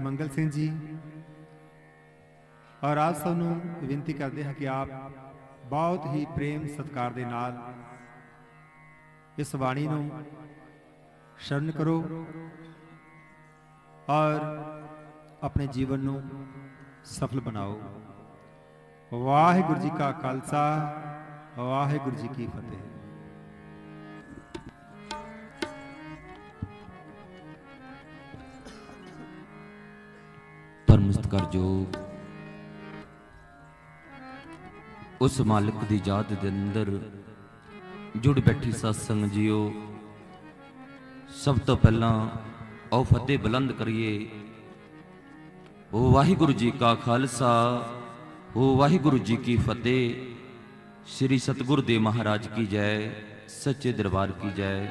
ਮੰਗਲ ਸਿੰਘ ਜੀ। ਔਰ ਆਪ ਸਭ ਨੂੰ ਬੇਨਤੀ ਕਰਦੇ ਹਾਂ ਕਿ ਆਪ ਬਹੁਤ ਹੀ ਪ੍ਰੇਮ ਸਤਿਕਾਰ ਦੇ ਨਾਲ ਇਸ ਬਾਣੀ ਨੂੰ ਸ਼ਰਨ ਕਰੋ ਔਰ ਆਪਣੇ ਜੀਵਨ ਨੂੰ ਸਫਲ ਬਣਾਓ। ਵਾਹਿਗੁਰੂ ਜੀ ਕਾ ਖਾਲਸਾ, ਵਾਹਿਗੁਰੂ ਜੀ ਕੀ ਫਤਿਹ। परम सत्कारयोग उस मालिक दी याद दे अंदर जुड़ बैठी सत्संग जियो। सब तो पहला आओ फतेह बुलंद करिए। ओ वाहिगुरु जी का खालसा, ओ वाहिगुरु जी की फतेह। श्री सतगुरु देव महाराज की जय, सच्चे दरबार की जय।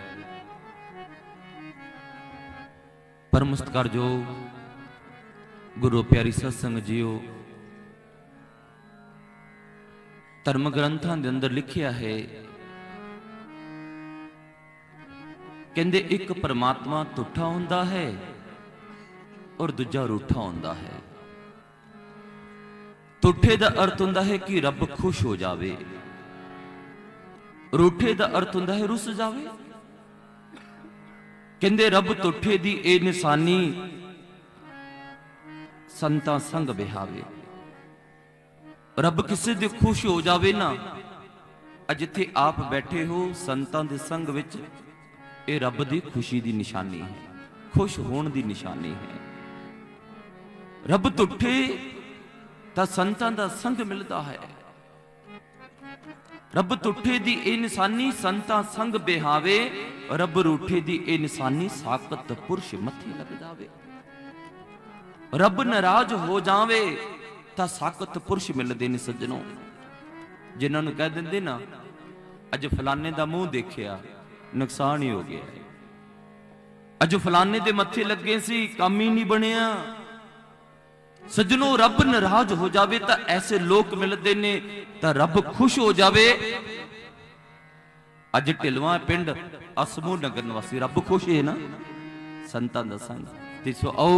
परम सत्कारयोग गुरु प्यारी सत्संग जियो, धर्म ग्रंथां दे अंदर लिखिया है, कहंदे एक परमात्मा तुठा हुंदा है और दूजा रूठा हुंदा है। तुठे दा अर्थ हुंदा है कि रब खुश हो जावे, रूठे दा अर्थ हुंदा है रुस जावे। कहंदे रब तुठे दी ए निशानी संतां संग बिहावे। रब किसी दे खुश हो जावे ना, जिथे आप बैठे हो संतां दे संग विच, ये रब दी खुशी दी निशानी है, खुश होण दी निशानी है। रब तुठे तां संतां दा संग मिलदा है। रब तुठे दी ए निशानी संतां संग बिहावे, रब रूठे दी ए निशानी साकत पुरुष मथे लग जावे। रब नाराज हो जावे तां साकत पुरुष मिलदे ने सज्जनों। जिन्हां नूं कह दिंदे ना अज फलाने दा मूंह देखिया नुकसान ही हो गया, अज फलाने दे मत्थे लगे सी काम ही नहीं बनिया। सज्जनों रब नाराज हो जावे तां ऐसे लोग मिलदे ने, तां रब खुश हो जावे। अज ढिलवां पिंड असमूह नगर निवासी रब खुश है ना, संतां दा संग। ते सो आओ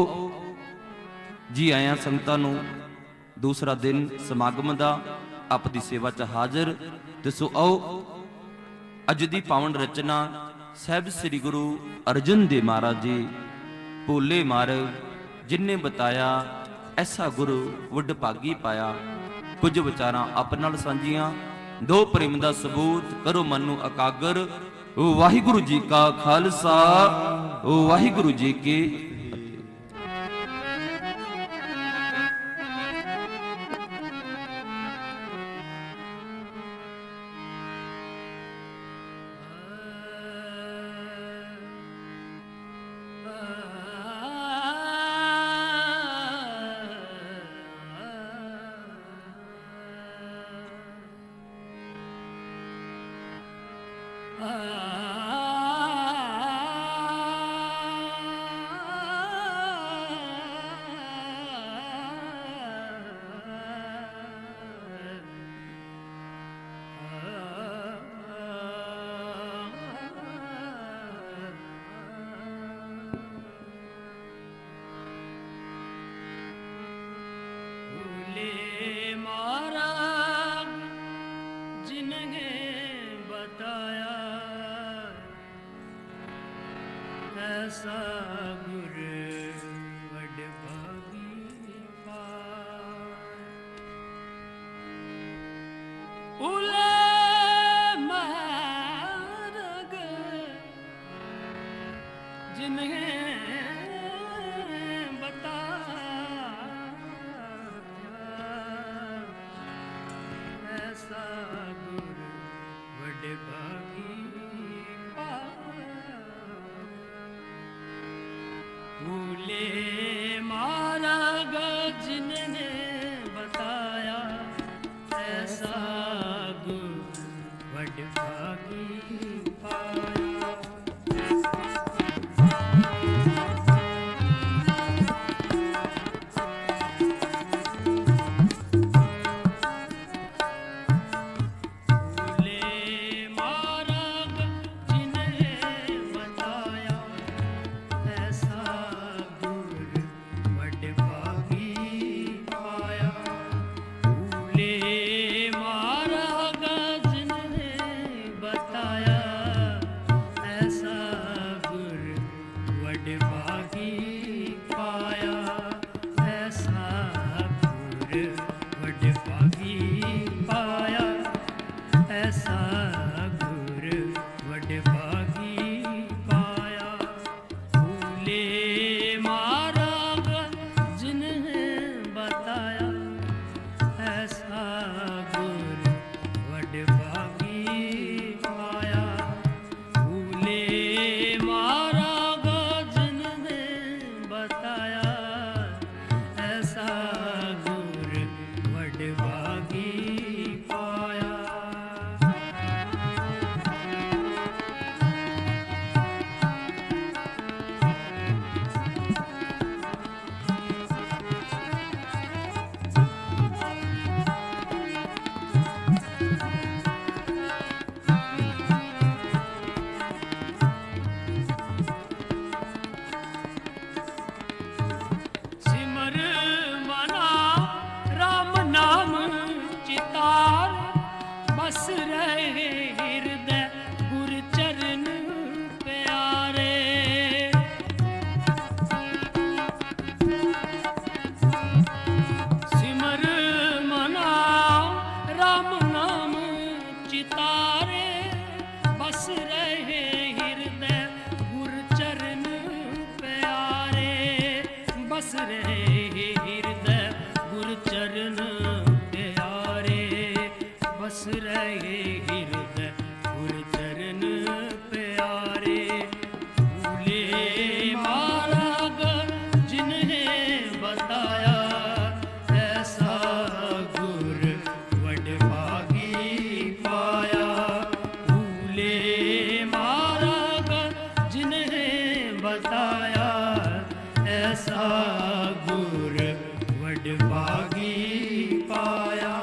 जी आया संगतां नूं दूसरा दिन समागम दा आप दी सेवा च हाजिर। ते सो आओ अज दी पावन रचना साहिब श्री गुरु अर्जन देव महाराज जी भोले मार्ग जिन्ने बताया ऐसा गुरु वड भागी पाया। कुछ विचारां आप नाल सांझियां, दो प्रेम दा सबूत करो मन नूं एकागर। वाहिगुरु जी का खालसा, वाहिगुरु जी की रहे हृदय गुर चरण प्यारे, बस रहे हृदय गुर चरण प्यारे। भूले मार्ग जिन्हें बताया, ऐसा गुर वड भागी पाया। भूले मार्ग जिन्हें बताया, ऐसा गुर वड भागी पाया।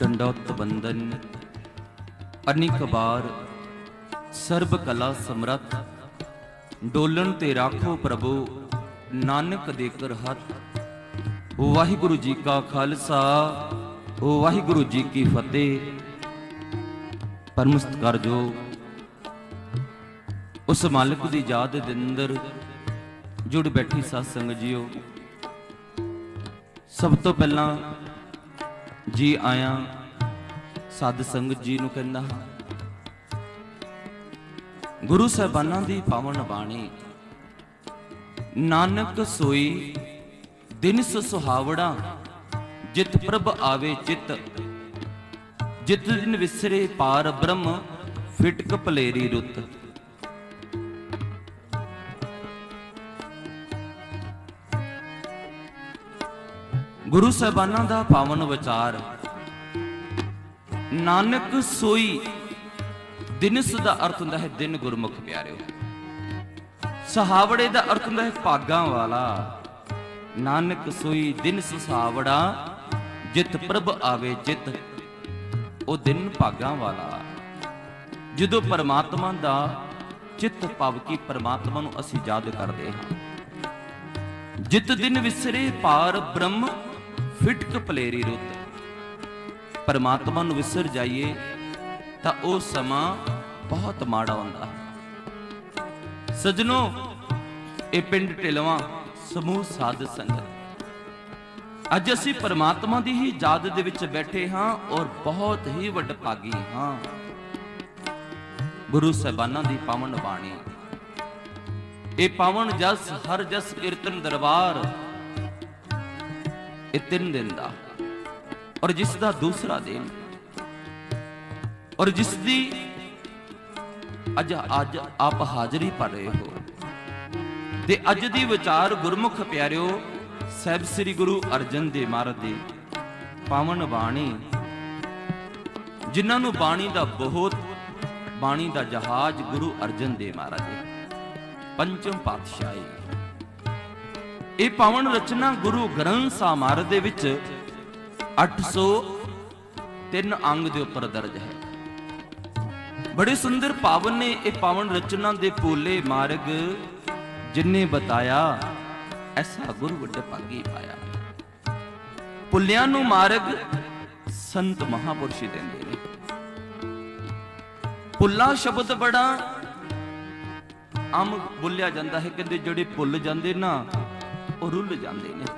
दंडौत बंदन अनेक बार सर्ब कला समरथ, डोलन ते राखो प्रभु नानक देकर हथ। वाहिगुरु जी का खालसा, वाहिगुरु जी की फतेह। परम सत्कारजो उस मालिक दी याद दे अंदर जुड़ बैठी साध संगत जीओ, सब तो पहला जी आया साध संगत जी नूं कहंदा हां। गुरु साहिबानां दी पावन बाणी, नानक सोई दिन सुहावड़ा, जित प्रभ आवे चित। जित दिन विसरे पार ब्रह्म, फिटक भलेरी रुत। गुरु साहिबानां दा पावन विचार, नानक सोई दिनस दा अर्थ हुंदा है दिन गुरमुख प्यारिओ। सहावड़े दा अर्थ हुंदा है भागां वाला। नानक सोई दिन सुहावड़ा, जित प्रभ आवे चित। ओ दिन भागां वाला ਜਦੋਂ परमात्मा दा चित भाव की परमात्मा नूं असीं याद करदे हां। जित दिन विसरे पार ब्रह्म, फिटक भलेरी रुत। परमात्मा नूं विसर जाइए तां ਉਹ ਸਮਾਂ बहुत माड़ा ਹੁੰਦਾ है। सजनों, ਇਹ ਪਿੰਡ ਢਿਲਵਾਂ ਸਮੂਹ ਸਾਧ ਸੰਗਤ, ਅੱਜ ਅਸੀਂ परमात्मा ਦੀ ਹੀ ਯਾਦ ਦੇ ਵਿੱਚ ਬੈਠੇ ਹਾਂ ਔਰ ਬਹੁਤ ਹੀ ਵਡਭਾਗੀ ਹਾਂ। ਗੁਰੂ ਸਾਹਿਬਾਨਾਂ ਦੀ ਪਾਵਨ ਬਾਣੀ, ਇਹ ਪਾਵਨ ਜਸ ਹਰ ਜਸ ਕੀਰਤਨ ਦਰਬਾਰ, ਇਹ 3 ਦਿਨ ਦਾ ਔਰ ਜਿਸ ਦਾ ਦੂਸਰਾ ਦਿਨ ਔਰ ਜਿਸ ਦੀ ਅੱਜ ਆਪ ਹਾਜ਼ਰੀ ਭਰ ਰਹੇ ਹੋ। ਤੇ ਅੱਜ ਦੀ ਵਿਚਾਰ ਗੁਰਮੁਖ ਪਿਆਰਿਓ ਸਾਹਿਬ ਸ੍ਰੀ ਗੁਰੂ ਅਰਜਨ ਦੇਵ ਮਹਾਰਾਜ ਦੀ ਪਾਵਨ ਬਾਣੀ, ਜਿਨ੍ਹਾਂ ਨੂੰ ਬਾਣੀ ਦਾ ਬਹੁਤ, ਬਾਣੀ ਦਾ ਜਹਾਜ਼ ਗੁਰੂ ਅਰਜਨ ਦੇਵ ਮਹਾਰਾਜ ਜੀ ਪੰਚਮ ਪਾਤਸ਼ਾਹੀ। ਇਹ ਪਾਵਨ ਰਚਨਾ ਗੁਰੂ ਗ੍ਰੰਥ ਸਾਹਿਬ ਮਹਾਰਾਜ ਦੇ ਵਿੱਚ 803 ਅੰਗ ਦੇ ਉੱਪਰ ਦਰਜ ਹੈ। बड़े सुंदर पावन ने ये पावन रचना दे पोले मार्ग जिन्ने बताया, ऐसा गुरु वड्डे भागी पाया। पुलियां नूं मार्ग संत महापुरुष देंदे ने। पुल्ला शब्द बड़ा आम बोलिया जाता है, कहते जिहड़े भुल जाते ना वो रुल जाते ने।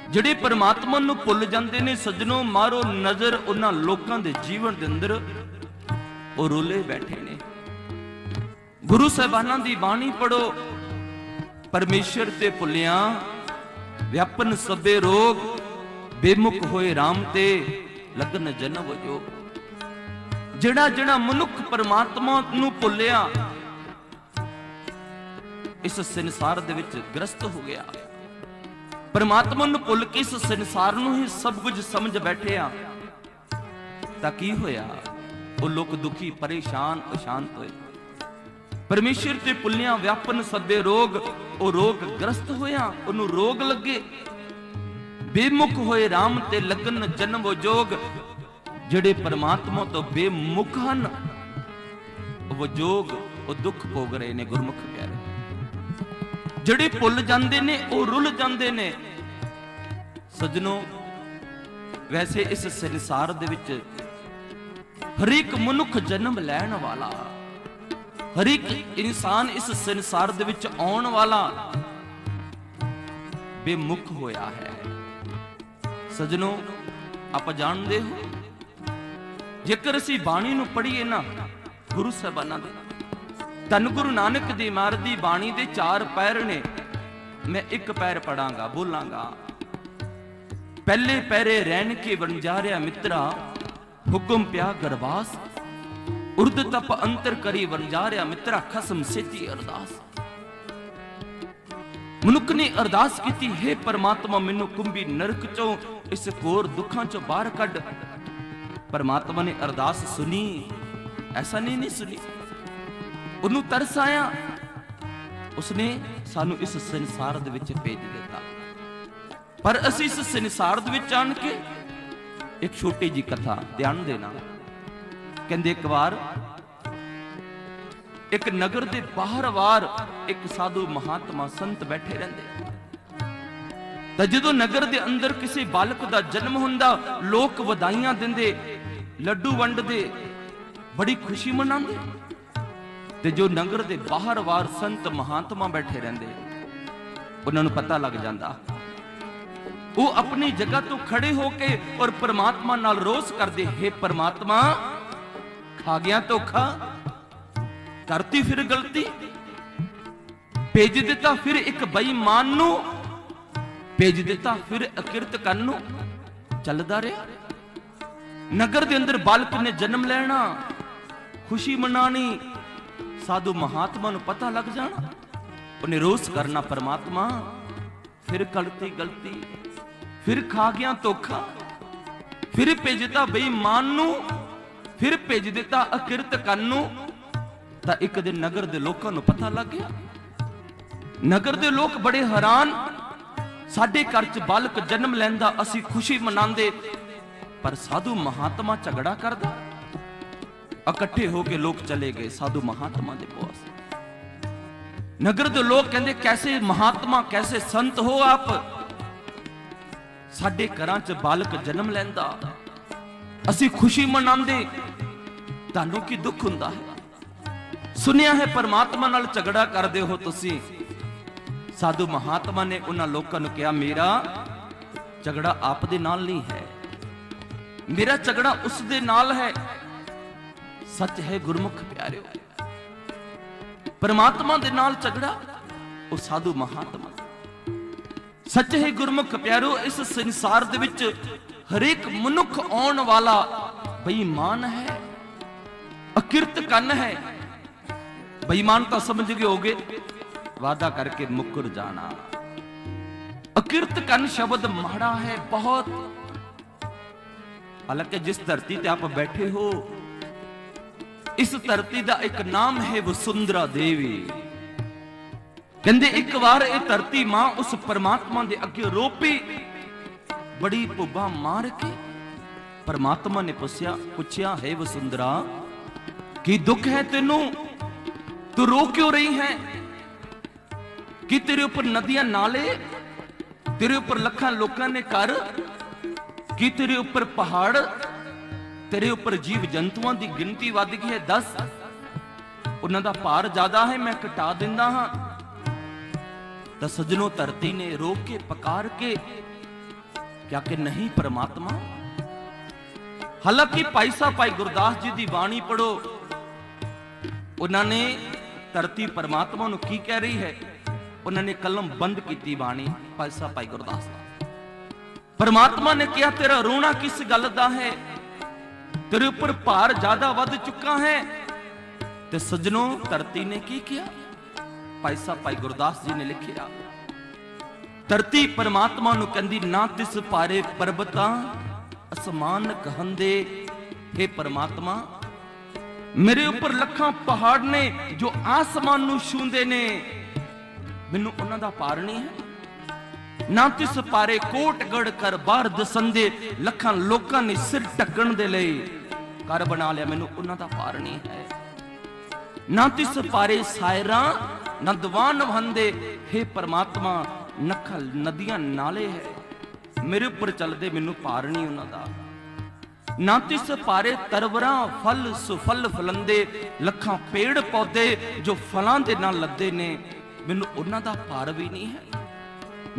जिहड़े परमात्मा नूं भुल जाते ने सज्जनों, मारो नजर उन्हां लोकां दे जीवन दे अंदर ਉਹ ਰੋਲੇ ਬੈਠੇ ਨੇ। ਗੁਰੂ ਸਾਹਿਬਾਨਾਂ ਦੀ ਬਾਣੀ ਪੜੋ, ਪਰਮੇਸ਼ਰ ਤੇ ਭੁੱਲਿਆ ਵਿਆਪਨ ਸਭੇ ਰੋਗ, ਬੇਮੁਖ ਹੋਏ RAM ਤੇ ਲਗਨ ਜਨਮ ਜੋਗ। ਜਿਹੜਾ ਜਿਹੜਾ ਮਨੁੱਖ ਪਰਮਾਤਮਾ ਨੂੰ ਭੁੱਲਿਆ, ਇਸ ਸੰਸਾਰ ਦੇ ਵਿੱਚ ਗ੍ਰਸਤ ਹੋ ਗਿਆ। ਪਰਮਾਤਮਾ ਨੂੰ ਭੁੱਲ ਕੇ ਇਸ ਸੰਸਾਰ ਨੂੰ ਹੀ ਸਭ ਕੁਝ ਸਮਝ ਬੈਠਿਆ ਤਾਂ ਕੀ ਹੋਇਆ? ਉਹ ਲੋਕ ਦੁਖੀ, ਪਰੇਸ਼ਾਨ, ਅਸ਼ਾਂਤ ਹੋਏ। ਪਰਮੇਸ਼ਰ ਤੇ ਭੁੱਲਿਆ ਵਿਆਪਨ ਸਭੇ ਰੋਗ, ਉਹ ਰੋਗ ਗ੍ਰਸਤ ਹੋਇਆ, ਉਹਨੂੰ ਰੋਗ ਲੱਗੇ। ਬੇਮੁਖ ਹੋਏ RAM ਤੇ ਲੱਗਨ ਜਨਮ ਜੋਗ। ਜਿਹੜੇ ਪਰਮਾਤਮਾ ਤੋਂ ਬੇਮੁਖ ਹਨ, ਉਹ ਜੋਗ, ਉਹ ਦੁੱਖ ਭੋਗ ਰਹੇ ਨੇ। ਗੁਰਮੁਖ ਪਿਆਰੇ, ਜਿਹੜੇ ਭੁੱਲ ਜਾਂਦੇ ਨੇ ਉਹ ਰੁੱਲ ਜਾਂਦੇ ਨੇ। ਸੱਜਣੋ, ਵੈਸੇ ਇਸ ਸੰਸਾਰ ਦੇ ਵਿੱਚ ਹਰੇਕ ਮਨੁੱਖ ਜਨਮ ਲੈਣ ਵਾਲਾ, ਹਰੇਕ ਇਨਸਾਨ ਇਸ ਸੰਸਾਰ ਦੇ ਵਿੱਚ ਆਉਣ ਵਾਲਾ ਬੇਮੁਖ ਹੋਇਆ ਹੈ। ਸੱਜਣੋ, ਆਪ ਜਾਣਦੇ ਹੋ ਜੇਕਰ ਅਸੀਂ ਬਾਣੀ ਨੂੰ ਪੜ੍ਹੀਏ ਨਾ ਗੁਰੂ ਸਾਹਿਬਾਨਾਂ ਦੇ, ਧੰਨ ਗੁਰੂ ਨਾਨਕ ਦੇਵ ਮਹਾਰਾਜ ਦੀ ਬਾਣੀ ਦੇ 4 ਪੈਰ ਨੇ। ਮੈਂ ਇੱਕ ਪੈਰ ਪੜਾਂਗਾ, ਬੋਲਾਂਗਾ। ਪਹਿਲੇ ਪੈਰੇ ਰਹਿਣ ਕੇ ਵਣਜਾਰਿਆ ਮਿੱਤਰਾ, ਹੁਕਮ ਪਿਆ ਗਰਵਾਸ, ਉਰਦ ਤਪ ਅੰਤਰ ਕਰੀ ਵਣਜਾਰਿਆ ਮਿੱਤਰਾ, ਖਸਮ ਸੇਤੀ ਅਰਦਾਸ। ਮਨੁੱਖ ਨੇ ਅਰਦਾਸ ਕੀਤੀ, ਹੈ ਪਰਮਾਤਮਾ ਮੈਨੂੰ ਕੁੰਭੀ ਨਰਕ ਚੋਂ, ਇਸ ਘੋਰ ਦੁੱਖਾਂ ਚੋਂ ਬਾਹਰ ਕੱਢ। ਪਰਮਾਤਮਾ ਨੇ ਅਰਦਾਸ ਸੁਣੀ, ਐਸਾ ਨਹੀਂ ਸੁਣੀ। ਉਹਨੂੰ ਤਰਸ ਆਇਆ, ਉਸਨੇ ਸਾਨੂੰ ਇਸ ਸੰਸਾਰ ਦੇ ਵਿੱਚ ਭੇਜ ਦਿੱਤਾ। ਪਰ ਅਸੀਂ ਇਸ ਸੰਸਾਰ ਦੇ ਵਿੱਚ ਆਣ ਕੇ ਇੱਕ ਛੋਟੀ ਜੀ ਕਥਾ ਧਿਆਨ ਦੇਣਾ। ਕਹਿੰਦੇ ਇੱਕ ਵਾਰ ਇੱਕ ਨਗਰ ਦੇ ਬਾਹਰ ਇੱਕ ਸਾਧੂ ਮਹਾਤਮਾ ਸੰਤ ਬੈਠੇ ਰਹਿੰਦੇ। ਤਾਂ ਜਦੋਂ ਨਗਰ ਦੇ ਅੰਦਰ ਕਿਸੇ ਬਾਲਕ ਦਾ ਜਨਮ ਹੁੰਦਾ, ਲੋਕ ਵਧਾਈਆਂ ਦਿੰਦੇ, ਲੱਡੂ ਵੰਡਦੇ, ਬੜੀ ਖੁਸ਼ੀ ਮਨਾਉਂਦੇ। ਤੇ ਜੋ ਨਗਰ ਦੇ ਬਾਹਰ ਸੰਤ ਮਹਾਤਮਾ ਬੈਠੇ ਰਹਿੰਦੇ, ਉਹਨਾਂ ਨੂੰ ਪਤਾ ਲੱਗ ਜਾਂਦਾ। ਉਹ ਆਪਣੀ ਜਗ੍ਹਾ ਤੋਂ ਖੜੇ ਹੋ ਕੇ ਔਰ ਪਰਮਾਤਮਾ ਨਾਲ ਰੋਸ ਕਰਦੇ, ਹੈ ਪਰਮਾਤਮਾ ਖਾ ਗਿਆ ਧੋਖਾ, ਕਰਤੀ ਫਿਰ ਗਲਤੀ, ਭੇਜ ਦਿੱਤਾ ਫਿਰ ਇੱਕ ਬੇਈਮਾਨ ਨੂੰ, ਭੇਜ ਦਿੱਤਾ ਫਿਰ ਅਕਿਰਤ ਕਰਨ ਨੂੰ। ਚੱਲਦਾ ਰਿਹਾ। ਨਗਰ ਦੇ ਅੰਦਰ ਬਾਲਕ ਨੇ ਜਨਮ ਲੈਣਾ, ਖੁਸ਼ੀ ਮਨਾਣੀ, ਸਾਧੂ ਮਹਾਤਮਾ ਨੂੰ ਪਤਾ ਲੱਗ ਜਾਣਾ, ਉਹਨੇ ਰੋਸ ਕਰਨਾ, ਪਰਮਾਤਮਾ ਫਿਰ ਗਲਤੀ, ਫਿਰ ਖਾ ਗਿਆ ਧੋਖਾ, ਫਿਰ ਭੇਜ ਦਿੱਤਾ ਬੇਈਮਾਨ ਨੂੰ, ਫਿਰ ਭੇਜ ਦਿੱਤਾ ਅਕਿਰਤ ਕਰਨ ਨੂੰ। ਤਾਂ ਇੱਕ ਦਿਨ ਨਗਰ ਦੇ ਲੋਕਾਂ ਨੂੰ ਪਤਾ ਲੱਗ ਗਿਆ। ਨਗਰ ਦੇ ਲੋਕ ਬੜੇ ਹੈਰਾਨ, ਸਾਡੇ ਘਰ 'ਚ ਬਾਲਕ ਜਨਮ ਲੈਂਦਾ, ਅਸੀਂ ਖੁਸ਼ੀ ਮਨਾਉਂਦੇ, ਪਰ ਸਾਧੂ ਮਹਾਤਮਾ ਝਗੜਾ ਕਰਦਾ। ਇਕੱਠੇ ਹੋ ਕੇ ਲੋਕ ਚਲੇ ਗਏ ਸਾਧੂ ਮਹਾਤਮਾ ਦੇ ਪਾਸ। ਨਗਰ ਦੇ ਲੋਕ ਕਹਿੰਦੇ, ਕੈਸੇ ਮਹਾਤਮਾ, ਕੈਸੇ ਸੰਤ ਹੋ ਆਪ, ਸਾਡੇ ਘਰਾਂ 'ਚ ਬਾਲਕ ਜਨਮ ਲੈਂਦਾ, ਅਸੀਂ ਖੁਸ਼ੀ ਮਨਾਉਂਦੇ, ਤੁਹਾਨੂੰ ਕੀ ਦੁੱਖ ਹੁੰਦਾ ਹੈ? ਸੁਨਿਆ ਹੈ ਪਰਮਾਤਮਾ ਨਾਲ ਝਗੜਾ ਕਰਦੇ ਹੋ ਤੁਸੀਂ। ਸਾਧੂ ਮਹਾਤਮਾ ਨੇ ਉਹਨਾਂ ਲੋਕਾਂ ਨੂੰ ਕਿਹਾ, ਮੇਰਾ ਝਗੜਾ ਆਪ ਦੇ ਨਾਲ ਨਹੀਂ ਹੈ, ਮੇਰਾ ਝਗੜਾ ਉਸ ਦੇ ਨਾਲ ਹੈ। ਸੱਚ ਹੈ ਗੁਰਮੁਖ ਪਿਆਰਿਓ, ਪਰਮਾਤਮਾ ਦੇ ਨਾਲ ਝਗੜਾ ਉਹ ਸਾਧੂ ਮਹਾਤਮਾ। ਸੱਚ ਹੈ ਗੁਰਮੁਖ ਪਿਆਰਿਓ, ਇਸ ਸੰਸਾਰ ਦੇ ਵਿੱਚ ਹਰੇਕ ਮਨੁੱਖ ਆਉਣ ਵਾਲਾ ਬੇਈਮਾਨ ਹੈ, ਅਕਿਰਤ ਕੰਨ ਹੈ। ਬੇਈਮਾਨ ਤਾਂ ਸਮਝ ਗਏ ਹੋਗੇ, ਵਾਦਾ ਕਰਕੇ ਮੁੱਕਰ ਜਾਣਾ। ਅਕਿਰਤ ਕੰਨ ਸ਼ਬਦ ਮਾੜਾ ਹੈ ਬਹੁਤ। ਹਾਲਾਂਕਿ ਜਿਸ ਧਰਤੀ ਤੇ ਆਪ ਬੈਠੇ ਹੋ, ਇਸ ਧਰਤੀ ਦਾ ਇੱਕ ਨਾਮ ਹੈ ਵਸੁੰਧਰਾ ਦੇਵੀ। ਕਹਿੰਦੇ ਇੱਕ ਵਾਰ ਇਹ ਧਰਤੀ ਮਾਂ ਉਸ ਪਰਮਾਤਮਾ ਦੇ ਅੱਗੇ ਰੋਪੀ, ਬੜੀ ਭੁੱਬਾ ਮਾਰ ਕੇ। ਪਰਮਾਤਮਾ ਨੇ ਪੁੱਛਿਆ, ਹੈ ਵਸੁੰਧਰਾ, ਕੀ ਦੁੱਖ ਹੈ ਤੈਨੂੰ? ਤੂੰ ਰੋ ਕਿਉਂ ਰਹੀ ਹੈ? ਕਿ ਤੇਰੇ ਉੱਪਰ ਨਦੀਆਂ ਨਾਲੇ, ਤੇਰੇ ਉੱਪਰ ਲੱਖਾਂ ਲੋਕਾਂ ਨੇ ਘਰ, ਕੀ ਤੇਰੇ ਉੱਪਰ ਪਹਾੜ, ਤੇਰੇ ਉੱਪਰ ਜੀਵ ਜੰਤੂਆਂ ਦੀ ਗਿਣਤੀ ਵੱਧ ਗਈ ਹੈ? ਦੱਸ, ਉਹਨਾਂ ਦਾ ਭਾਰ ਜ਼ਿਆਦਾ ਹੈ, ਮੈਂ ਘਟਾ ਦਿੰਦਾ ਹਾਂ। ਤਾਂ ਸੱਜਣੋ, ਧਰਤੀ ਨੇ ਰੋ ਕੇ ਪਕਾਰ ਕੇ ਕਿਹਾ ਕਿ ਨਹੀਂ ਪਰਮਾਤਮਾ। ਹਾਲਾਂਕਿ ਭਾਈ ਸਾਹਿਬ ਭਾਈ ਗੁਰਦਾਸ ਜੀ ਦੀ ਬਾਣੀ ਪੜੋ, ਉਹਨਾਂ ਨੇ ਧਰਤੀ ਪਰਮਾਤਮਾ ਨੂੰ ਕੀ ਕਹਿ ਰਹੀ ਹੈ, ਉਹਨਾਂ ਨੇ ਕਲਮ ਬੰਦ ਕੀਤੀ ਬਾਣੀ ਭਾਈ ਸਾਹਿਬ ਭਾਈ ਗੁਰਦਾਸ। ਪਰਮਾਤਮਾ ਨੇ ਕਿਹਾ, ਤੇਰਾ ਰੋਣਾ ਕਿਸ ਗੱਲ ਦਾ ਹੈ? ਤੇਰੇ ਉੱਪਰ ਭਾਰ ਜ਼ਿਆਦਾ ਵੱਧ ਚੁੱਕਾ ਹੈ। ਤੇ ਸੱਜਣੋ, ਧਰਤੀ ਨੇ ਕੀ ਕਿਹਾ? ਭਾਈ ਸਾਹਿਬ ਭਾਈ ਗੁਰਦਾਸ ਜੀ ਨੇ ਲਿਖਿਆ, ਧਰਤੀ ਪਰਮਾਤਮਾ ਨੂੰ ਕਹਿੰਦੀ, ਨਾ ਤਿਸ ਭਾਰੇ ਪਰਬਤਾਂ ਅਸਮਾਨ ਕਹੰਦੇ, हे ਪਰਮਾਤਮਾ, ਮੇਰੇ ਉੱਪਰ ਲੱਖਾਂ ਪਹਾੜ ਨੇ ਜੋ ਆਸਮਾਨ ਨੂੰ ਛੂੰਦੇ ਨੇ, ਮੈਨੂੰ ਉਹਨਾਂ ਦਾ ਭਾਰ ਨਹੀਂ ਹੈ। ਨਾ ਤਿਸ ਭਾਰੇ ਕੋਟ ਗੜ ਕਰ ਬਾਹਰ ਦਸੰਦੇ, ਲੱਖਾਂ ਲੋਕਾਂ ਨੇ ਸਿਰ ਢੱਕਣ ਦੇ ਲਈ ਘਰ ਬਣਾ ਲਿਆ, ਮੈਨੂੰ ਉਹਨਾਂ ਦਾ ਭਾਰ ਨਹੀਂ ਹੈ। ਨਾ ਤਿਸ ਭਾਰੇ ਸਾਇਰਾਂ ਨੰਦਵਾਨ ਵਹੰਦੇ, हे ਪਰਮਾਤਮਾ, ਨਖਾਂ ਨਦੀਆਂ ਨਾਲੇ ਹੈ, ਮੇਰੇ ਉੱਪਰ ਚੱਲਦੇ, ਮੈਨੂੰ ਭਾਰ ਨਹੀਂ ਉਹਨਾਂ ਦਾ। ਨਾ ਤਿਸ ਭਾਰੇ ਤਰਵਰਾਂ ਫਲ ਸੁਫਲ ਫਲੰਦੇ, ਲੱਖਾਂ ਪੇੜ ਪੌਦੇ ਜੋ ਫਲਾਂ ਦੇ ਨਾਲ ਲੱਦੇ ਨੇ, ਮੈਨੂੰ ਉਹਨਾਂ ਦਾ ਭਾਰ ਵੀ ਨਹੀਂ ਹੈ।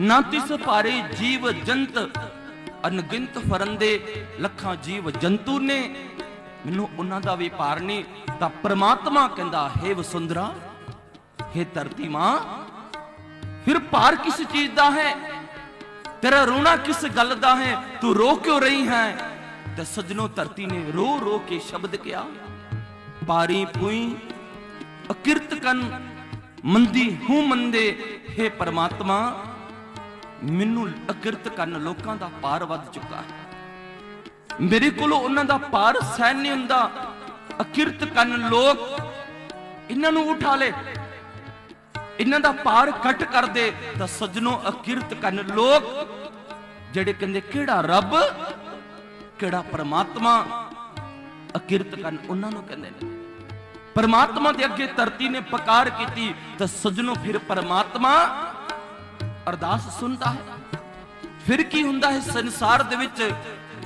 ਨਾ ਤਿਸ ਭਾਰੇ ਜੀਵ ਜੰਤ ਅਨਗਿਣਤ ਫਰੰਦੇ, ਲੱਖਾਂ ਜੀਵ ਜੰਤੂ ਨੇ, ਮੈਨੂੰ ਉਹਨਾਂ ਦਾ ਵੀ ਪਾਰ ਨਹੀਂ। ਤਾਂ ਪ੍ਰਮਾਤਮਾ ਕਹਿੰਦਾ, ਹੇ ਵਸੁੰਧਰਾ, ਹੇ ਧਰਤੀ ਮਾਂ, ਫਿਰ ਭਾਰ ਕਿਸ ਚੀਜ਼ ਦਾ ਹੈ? तेरा रोना किस गल दा है? तू रो क्यों रही है? ते सजनों धरती ने रो रो के शब्द किया, पारी पुई अकिरत कन मंदी हूं मंदे, हे परमात्मा मैनू अकिरत कन लोकां दा पार वध चुका है, मेरे कोलों उन्हां दा पार सहन नहीं हुंदा। अकिरत कन लोग इन्हां नू उठा ले, इन्हां दा पार कट कर दे। तां सजनों अकिरत कन लोग ਜਿਹੜੇ ਕਹਿੰਦੇ ਕਿਹੜਾ ਰੱਬ ਕਿਹੜਾ ਪਰਮਾਤਮਾ, ਅਕਿਰਤ ਕਰਨ ਉਹਨਾਂ ਨੂੰ ਕਹਿੰਦੇ ਨੇ। ਪਰਮਾਤਮਾ ਦੇ ਅੱਗੇ ਧਰਤੀ ਨੇ ਪੁਕਾਰ ਕੀਤੀ ਤਾਂ ਸਜਣੋ ਫਿਰ ਪਰਮਾਤਮਾ ਅਰਦਾਸ ਸੁਣਦਾ ਹੈ। ਫਿਰ ਕੀ ਹੁੰਦਾ ਹੈ ਸੰਸਾਰ ਦੇ ਵਿੱਚ,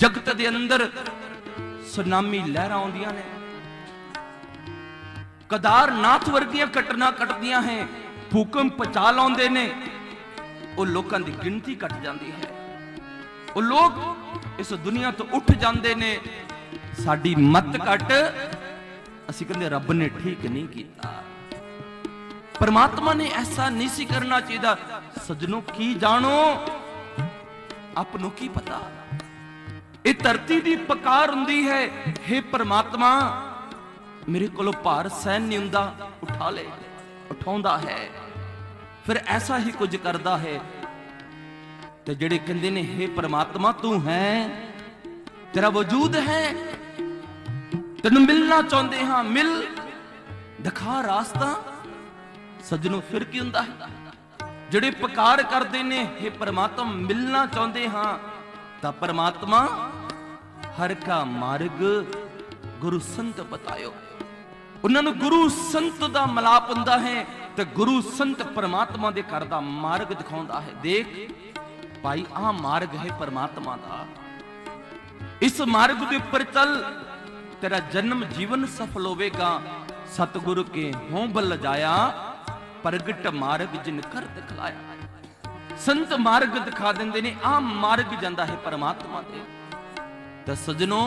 ਜਗਤ ਦੇ ਅੰਦਰ ਸੁਨਾਮੀ ਲਹਿਰਾਂ ਆਉਂਦੀਆਂ ਨੇ, ਕਦਾਰਨਾਥ ਵਰਗੀਆਂ ਘਟਨਾ ਘਟਦੀਆਂ ਹੈ, ਭੂਕੰਪ ਚਾਲ ਆਉਂਦੇ ਨੇ, ਉਹ ਲੋਕਾਂ ਦੀ ਗਿਣਤੀ ਘਟ ਜਾਂਦੀ ਹੈ, ਉਹ ਲੋਕ ਇਸ ਦੁਨੀਆ ਤੋਂ ਉੱਠ ਜਾਂਦੇ ਨੇ। ਸਾਡੀ ਮਤ ਘਟ, ਅਸੀਂ ਕਹਿੰਦੇ ਰੱਬ ਨੇ ਠੀਕ ਨਹੀਂ ਕੀਤਾ, ਪਰਮਾਤਮਾ ਨੇ ਐਸਾ ਨਹੀਂ ਸੀ ਕਰਨਾ ਚਾਹੀਦਾ। ਸਜਣੋ ਕੀ ਜਾਣੋ, ਆਪ ਨੂੰ ਕੀ ਪਤਾ, ਇਹ ਧਰਤੀ ਦੀ ਪੁਕਾਰ ਹੁੰਦੀ ਹੈ, हे ਪਰਮਾਤਮਾ ਮੇਰੇ ਕੋਲੋਂ ਭਾਰ ਸਹਿਨ ਨਹੀਂ ਹੁੰਦਾ, ਉਠਾ ਲੈ, ਉਠਾਉਂਦਾ ਹੈ, ਫਿਰ ਐਸਾ ਹੀ ਕੁਝ ਕਰਦਾ ਹੈ। ਤੇ ਜਿਹੜੇ ਕਹਿੰਦੇ ਨੇ हे परमात्मा तू है, तेरा वजूद है, तेन मिलना चाहते हाँ, मिल दिखा रास्ता। सजनों फिर की हुंदा है, ਜਿਹੜੇ ਪੁਕਾਰ ਕਰਦੇ ਨੇ हे परमात्मा मिलना चाहते हाँ, ਤਾਂ परमात्मा हर का मार्ग गुरु संत बतायो। ਉਹਨਾਂ ਨੂੰ ਗੁਰੂ ਸੰਤ ਦਾ ਮਲਾਪ ਹੁੰਦਾ ਹੈ ਤੇ ਗੁਰੂ ਸੰਤ परमात्मा ਦੇ ਘਰ ਦਾ ਮਾਰਗ ਦਿਖਾਉਂਦਾ ਹੈ। ਦੇਖ भाई आ मार्ग है परमात्मा का, इस मार्ग के ऊपर चल, तेरा जन्म जीवन सफल होवेगा। सतगुरु के हों बल जाया, प्रगट मार्ग जिन कर दिखलाया। संत मार्ग दिखा देंदे ने, आ मार्ग जांदा है परमात्मा दे। ते सजनों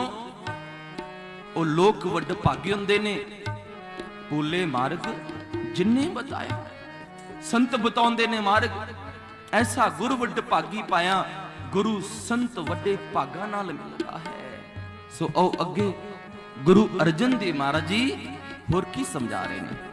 ओ लोक वड भागे हुंदे ने, भूले मार्ग जिन्ने बताया, संत बताउंदे ने मार्ग। ऐसा गुरु वड भागी पाया, गुरु संत वड्डे भागा नाल मिलदा है। सो आओ अगे गुरु अर्जन देव महाराज जी होर की समझा रहे हैं।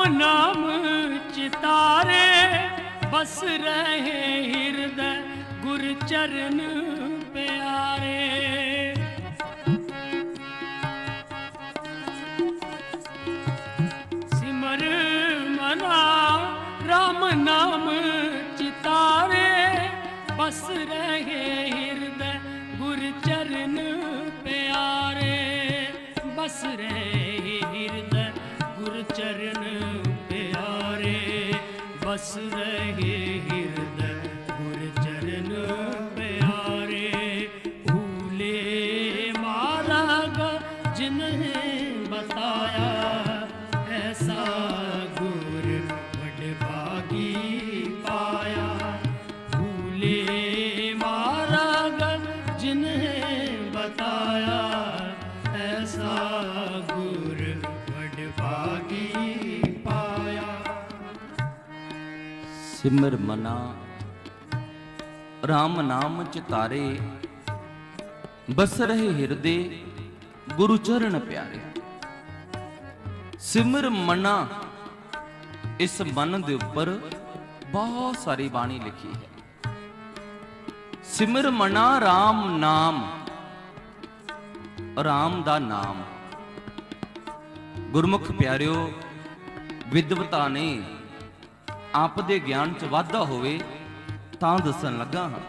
नाम चितारे, बस रहे हृदय गुरु चरण प्यारे। सिमर मना राम नाम चितारे, बस रहे हृदय गुरु चरण प्यारे। बस रहे हृदय गुरु चरण प्यारे, बस रहे हृदय गुरु चरण प्यारे। भूले मार्ग जिन्हें बताया, ऐसा गुरु बड़ भागी पाया। भूले मार्ग जिन्हें बताया, ऐसा गुरु बड़ भागी पाया। सिमर मना राम नाम चितारे, बस रहे हृदय गुरु चरण प्यारे। सिमर मना, इस मन दे उपर बहुत सारी बाणी लिखी है। सिमर मना राम नाम, राम दा नाम। गुरमुख प्यारिओ, विद्वता ने आप दे ज्ञान च वाधा होवे तां दसन लगा हाँ।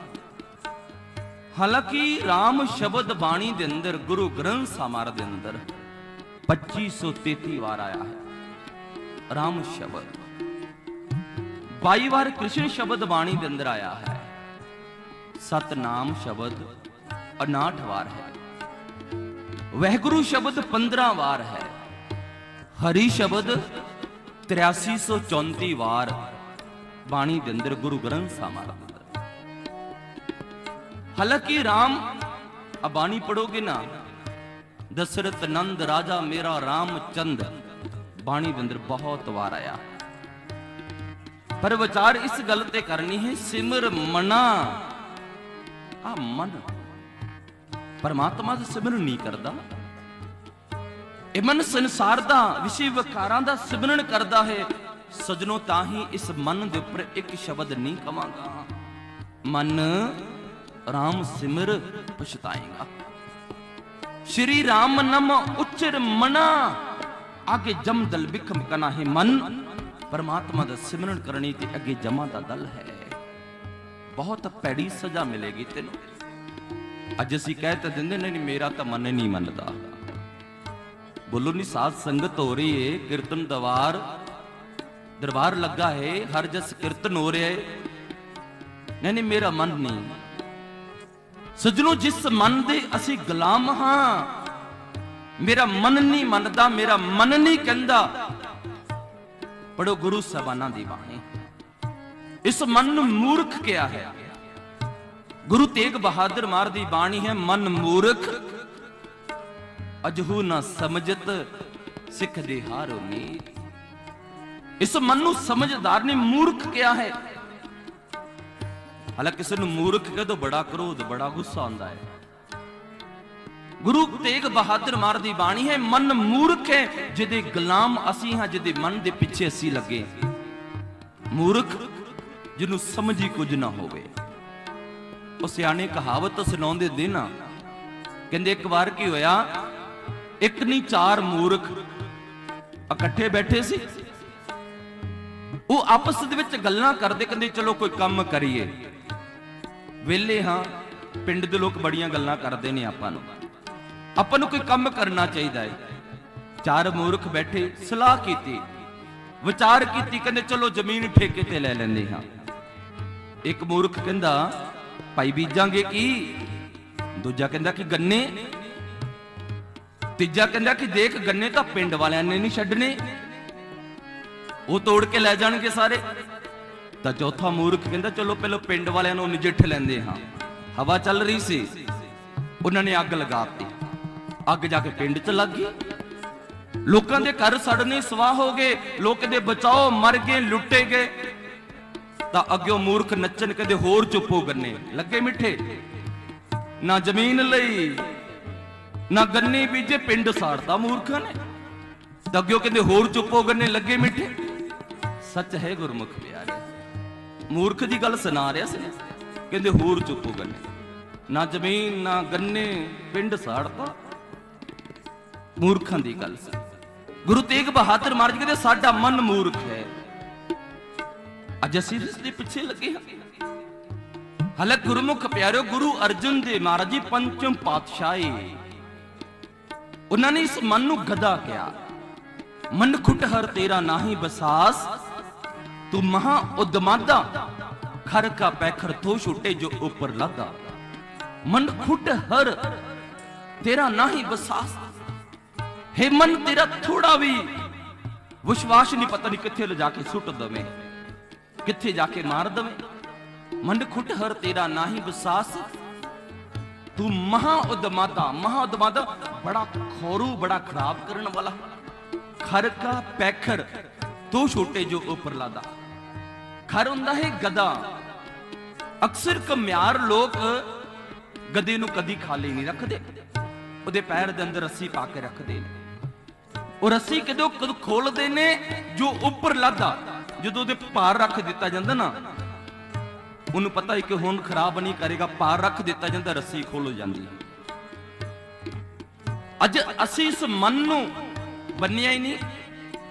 ਹਾਲਾਂਕਿ ਰਾਮ ਸ਼ਬਦ ਬਾਣੀ ਦੇ ਅੰਦਰ ਗੁਰੂ ਗ੍ਰੰਥ ਸਾਹਿਬ ਦੇ ਅੰਦਰ 2533 ਵਾਰ ਆਇਆ ਹੈ ਰਾਮ ਸ਼ਬਦ, 22 ਵਾਰ ਕ੍ਰਿਸ਼ਨ ਸ਼ਬਦ ਬਾਣੀ ਦੇ ਅੰਦਰ ਆਇਆ ਹੈ। ਸਤਨਾਮ ਸ਼ਬਦ 59 ਵਾਰ ਹੈ, ਵਾਹਿਗੁਰੂ ਸ਼ਬਦ 15 ਵਾਰ ਹੈ, ਹਰੀ ਸ਼ਬਦ 8334 ਵਾਰ ਬਾਣੀ ਦੇ ਅੰਦਰ ਗੁਰੂ ਗ੍ਰੰਥ ਸਾਹਿਬ ਦੇ ਅੰਦਰ। ਹਾਲਾਂਕਿ ਰਾਮ ਆ ਬਾਣੀ ਪੜੋਗੇ ਨਾ, ਦਸ਼ਰਥ ਨੰਦ ਰਾਜਾ ਮੇਰਾ ਰਾਮਚੰਦ ਬਾਣੀ ਦੇ ਅੰਦਰ ਬਹੁਤ ਵਾਰ ਆਇਆ, ਪਰ ਵਿਚਾਰ ਇਸ ਗੱਲ ਤੇ ਕਰਨੀ ਹੈ ਸਿਮਰ ਮਨਾ। ਆ ਮਨ ਪਰਮਾਤਮਾ ਦਾ ਸਿਮਰਨ ਨਹੀਂ ਕਰਦਾ, ਇਹ ਮਨ ਸੰਸਾਰ ਦਾ ਵਿਸ਼ੇ ਵਿਕਾਰਾਂ ਦਾ ਸਿਮਰਨ ਕਰਦਾ ਹੈ। ਸਜਣੋ, ਤਾਂ ਹੀ ਇਸ ਮਨ ਦੇ ਉੱਪਰ ਇੱਕ ਸ਼ਬਦ ਨਹੀਂ ਕਵਾਂਗਾ, ਮਨ ਰਾਮ ਸਿਮਰ ਪਛਤਾਏਗਾ। ਸ਼੍ਰੀ ਰਾਮ ਨਮ ਉਚਰ ਮਨਾ, ਆਗੇ ਜਮ ਦਲ ਬਿਖਮ ਕਨਾ ਹੈ। ਮਨ ਪਰਮਾਤਮਾ ਦਾ ਸਿਮਰਨ ਕਰਨੀ ਤੇ ਅੱਗੇ ਜਮਾ ਦਾ ਦਲ ਹੈ। ਬਹੁਤ ਭੈੜੀ ਸਜ਼ਾ ਮਿਲੇਗੀ ਤੈਨੂੰ। ਅੱਜ ਅਸੀਂ ਕਹਿ ਤਾਂ ਦਿੰਦੇ ਨਹੀਂ ਮੇਰਾ ਤਾਂ ਮਨ ਨਹੀਂ ਮੰਨਦਾ। ਬੋਲੋ ਨਹੀਂ, ਸਾਧ ਸੰਗਤ ਹੋ ਰਹੀ ਹੈ, ਕੀਰਤਨ ਦਰਬਾਰ ਲੱਗਾ ਹੈ, ਹਰ ਜਸ ਕੀਰਤਨ ਹੋ ਰਿਹਾ ਹੈ। ਨਹੀਂ ਮੇਰਾ ਮਨ ਨਹੀਂ। ਸੱਜਣੋ, ਜਿਸ ਮਨ ਦੇ ਅਸੀਂ ਗੁਲਾਮ ਹਾਂ, ਮੇਰਾ ਮਨ ਨਹੀਂ ਮੰਨਦਾ, ਮੇਰਾ ਮਨ ਨਹੀਂ ਕਹਿੰਦਾ। ਪੜੋ ਗੁਰੂ ਸਾਹਿਬਾਨਾਂ ਦੀ ਬਾਣੀ। ਇਸ ਮਨ ਨੂੰ ਮੂਰਖ ਕਿਹਾ ਹੈ। ਗੁਰੂ ਤੇਗ ਬਹਾਦਰ ਮਹਾਰਾਜ ਦੀ ਬਾਣੀ ਹੈ, ਮਨ ਮੂਰਖ ਅਜਹੂ ਨਾ ਸਮਝਤ ਸਿੱਖ ਦੇ ਹਾਰੋ ਨੀਤ। ਇਸ ਮਨ ਨੂੰ ਸਮਝਦਾਰ ਨੇ ਮੂਰਖ ਕਿਹਾ ਹੈ। ਹਾਲਾਂਕਿ ਕਿਸੇ ਨੂੰ ਮੂਰਖ ਕਹੇ ਤਾਂ ਬੜਾ ਕ੍ਰੋਧ, ਬੜਾ ਗੁੱਸਾ ਆਉਂਦਾ ਹੈ। ਗੁਰੂ ਤੇਗ ਬਹਾਦਰ ਮਹਾਰਾਜ ਦੀ ਬਾਣੀ ਹੈ, ਮਨ ਮੂਰਖ ਹੈ ਜਿਹਦੇ ਗੁਲਾਮ ਅਸੀਂ ਹਾਂ, ਜਿਹਦੇ ਮਨ ਦੇ ਪਿੱਛੇ ਅਸੀਂ ਲੱਗੇ। ਮੂਰਖ ਜਿਹਨੂੰ ਸਮਝੀ ਕੁਝ ਨਾ ਹੋਵੇ। ਉਹ ਸਿਆਣੇ ਕਹਾਵਤ ਸੁਣਾਉਂਦੇ ਦੇ ਨਾ, ਕਹਿੰਦੇ ਇੱਕ ਵਾਰ ਕੀ ਹੋਇਆ, ਇੱਕ ਨਹੀਂ ਚਾਰ ਮੂਰਖ ਇਕੱਠੇ ਬੈਠੇ ਸੀ। ਉਹ ਆਪਸ ਦੇ ਵਿੱਚ ਗੱਲਾਂ ਕਰਦੇ, ਕਹਿੰਦੇ ਚਲੋ ਕੋਈ ਕੰਮ ਕਰੀਏ। ਵੇਲੇ ਹਾਂ, ਪਿੰਡ ਦੇ ਲੋਕ ਬੜੀਆਂ ਗੱਲਾਂ ਕਰਦੇ ਨੇ, ਆਪਾਂ ਨੂੰ ਕੋਈ ਕੰਮ ਕਰਨਾ ਚਾਹੀਦਾ ਹੈ। ਚਾਰ ਮੂਰਖ ਬੈਠੇ, ਸਲਾਹ ਕੀਤੀ, ਵਿਚਾਰ ਕੀਤੀ, ਕਹਿੰਦੇ ਚਲੋ ਜ਼ਮੀਨ ਠੇਕੇ ਤੇ ਲੈ ਲੈਂਦੇ ਹਾਂ। ਇੱਕ ਮੂਰਖ ਕਹਿੰਦਾ ਭਾਈ ਬੀਜਾਂਗੇ ਕੀ, ਦੂਜਾ ਕਹਿੰਦਾ ਕਿ ਗੰਨੇ, ਤੀਜਾ ਕਹਿੰਦਾ ਕਿ ਦੇਖ ਗੰਨੇ ਤਾਂ ਪਿੰਡ ਵਾਲਿਆਂ ਨੇ ਨਹੀਂ ਛੱਡਣੇ, ਉਹ ਤੋੜ ਕੇ ਲੈ ਜਾਣਗੇ ਸਾਰੇ। ਤਾਂ ਚੌਥਾ ਮੂਰਖ ਕਹਿੰਦਾ ਚਲੋ ਪਹਿਲਾਂ ਪਿੰਡ ਵਾਲਿਆਂ ਨੂੰ ਨਜਿੱਠ ਲੈਂਦੇ ਹਾਂ। ਹਵਾ ਚੱਲ ਰਹੀ ਸੀ, ਉਹਨਾਂ ਨੇ ਅੱਗ ਲਗਾਤੀ। ਅੱਗ ਜਾ ਕੇ ਪਿੰਡ 'ਚ ਲੱਗ ਗਈ, ਲੋਕਾਂ ਦੇ ਘਰ ਸੜਨੇ ਸਵਾਹ ਹੋ ਗਏ, ਲੋਕ ਦੇ ਬਚਾਓ, ਮਰ ਗਏ, ਲੁੱਟੇ ਗਏ। ਤਾਂ ਅੱਗਿਓਂ ਮੂਰਖ ਨੱਚਣ, ਕਹਿੰਦੇ ਹੋਰ ਚੁੱਪੋ, ਗੰਨੇ ਲੱਗੇ ਮਿੱਠੇ, ਨਾ ਜ਼ਮੀਨ ਲਈ ਨਾ ਗੰਨੇ ਬੀਜੇ, ਪਿੰਡ ਸਾੜਤਾ ਮੂਰਖਾਂ ਨੇ। ਤਾਂ ਅੱਗਿਓਂ ਕਹਿੰਦੇ ਹੋਰ ਚੁੱਪੋ, ਗੰਨੇ ਲੱਗੇ ਮਿੱਠੇ। ਸੱਚ ਹੈ ਗੁਰਮੁਖ ਪਿਆਰੇ, ਮੂਰਖ ਦੀ ਗੱਲ ਸੁਣਾ ਰਿਹਾ ਸੀ, ਕਹਿੰਦੇ ਹੋਰ ਚੁੱਪੋ, ਗੰਨੇ ਨਾ ਜ਼ਮੀਨ ਨਾ ਗੰਨੇ, ਪਿੰਡ ਸਾੜਤਾ। ਮੂਰਖਾਂ ਦੀ ਗੱਲ ਸੀ। ਗੁਰੂ ਤੇਗ ਬਹਾਦਰ ਮਹਾਰਾਜ ਕਹਿੰਦੇ ਸਾਡਾ ਮਨ ਮੂਰਖ ਹੈ। ਅੱਜ ਅਸੀਂ ਇਸ ਦੇ ਪਿੱਛੇ ਲੱਗੇ ਹਾਂ। ਹਾਲਾਂਕਿ ਗੁਰਮੁਖ ਪਿਆਰਿਓ, ਗੁਰੂ ਅਰਜਨ ਦੇਵ ਮਹਾਰਾਜ ਜੀ ਪੰਚਮ ਪਾਤਸ਼ਾਹੀ, ਉਹਨਾਂ ਨੇ ਇਸ ਮਨ ਨੂੰ ਗਦਾ ਕਿਹਾ। ਮਨ ਖੁੱਟ ਹਰ ਤੇਰਾ ਨਾਹੀ ਬਸਾਸ, ਤੂੰ ਮਹਾ ਉਦਮਾਦਾ, ਖਰ ਕਾ ਪੈਖਰ ਥੋ ਛੁੱਟੇ ਜੋ ਉੱਪਰ ਲਾਦਾ। ਮਨ ਖੁੱਟ ਹਰ ਤੇਰਾ ਨਾਹੀ ਬਸਾਸ, हे मन तेरा थोड़ा भी विश्वास नहीं, पता नहीं किथे ले जाके सुट दवे, किथे जाके मार दवे। मन खुट हर तेरा नाही विसास, तू महा उदमादा, महा उदमादा बड़ा खोरू, बड़ा खराब करने वाला। खर का पैखर तो छोटे जो उपर लादा। खर हुंदा है गदा। अक्सर कम्यार लोग गधे नूं कदी खाली नहीं रखते, ਉਹਦੇ ਪੈਰ ਦੇ ਅੰਦਰ ਰੱਸੀ ਪਾ ਕੇ ਰੱਖਦੇ ਨੇ। ਉਹ ਰੱਸੀ ਕਦੋਂ ਖੋਲਦੇ ਨੇ ਜੋ ਉੱਪਰ ਲੱਦਾ, ਜਦੋਂ ਉਹਦੇ ਭਾਰ ਰੱਖ ਦਿੱਤਾ ਜਾਂਦਾ ਨਾ, ਉਹਨੂੰ ਪਤਾ ਹੈ ਕਿ ਹੁਣ ਖਰਾਬ ਨਹੀਂ ਕਰੇਗਾ, ਭਾਰ ਰੱਖ ਦਿੱਤਾ ਜਾਂਦਾ, ਰੱਸੀ ਖੋਲ ਜਾਂਦੀ ਹੈ। ਅੱਜ ਅਸੀਂ ਇਸ ਮਨ ਨੂੰ ਬੰਨਿਆ ਹੀ ਨਹੀਂ।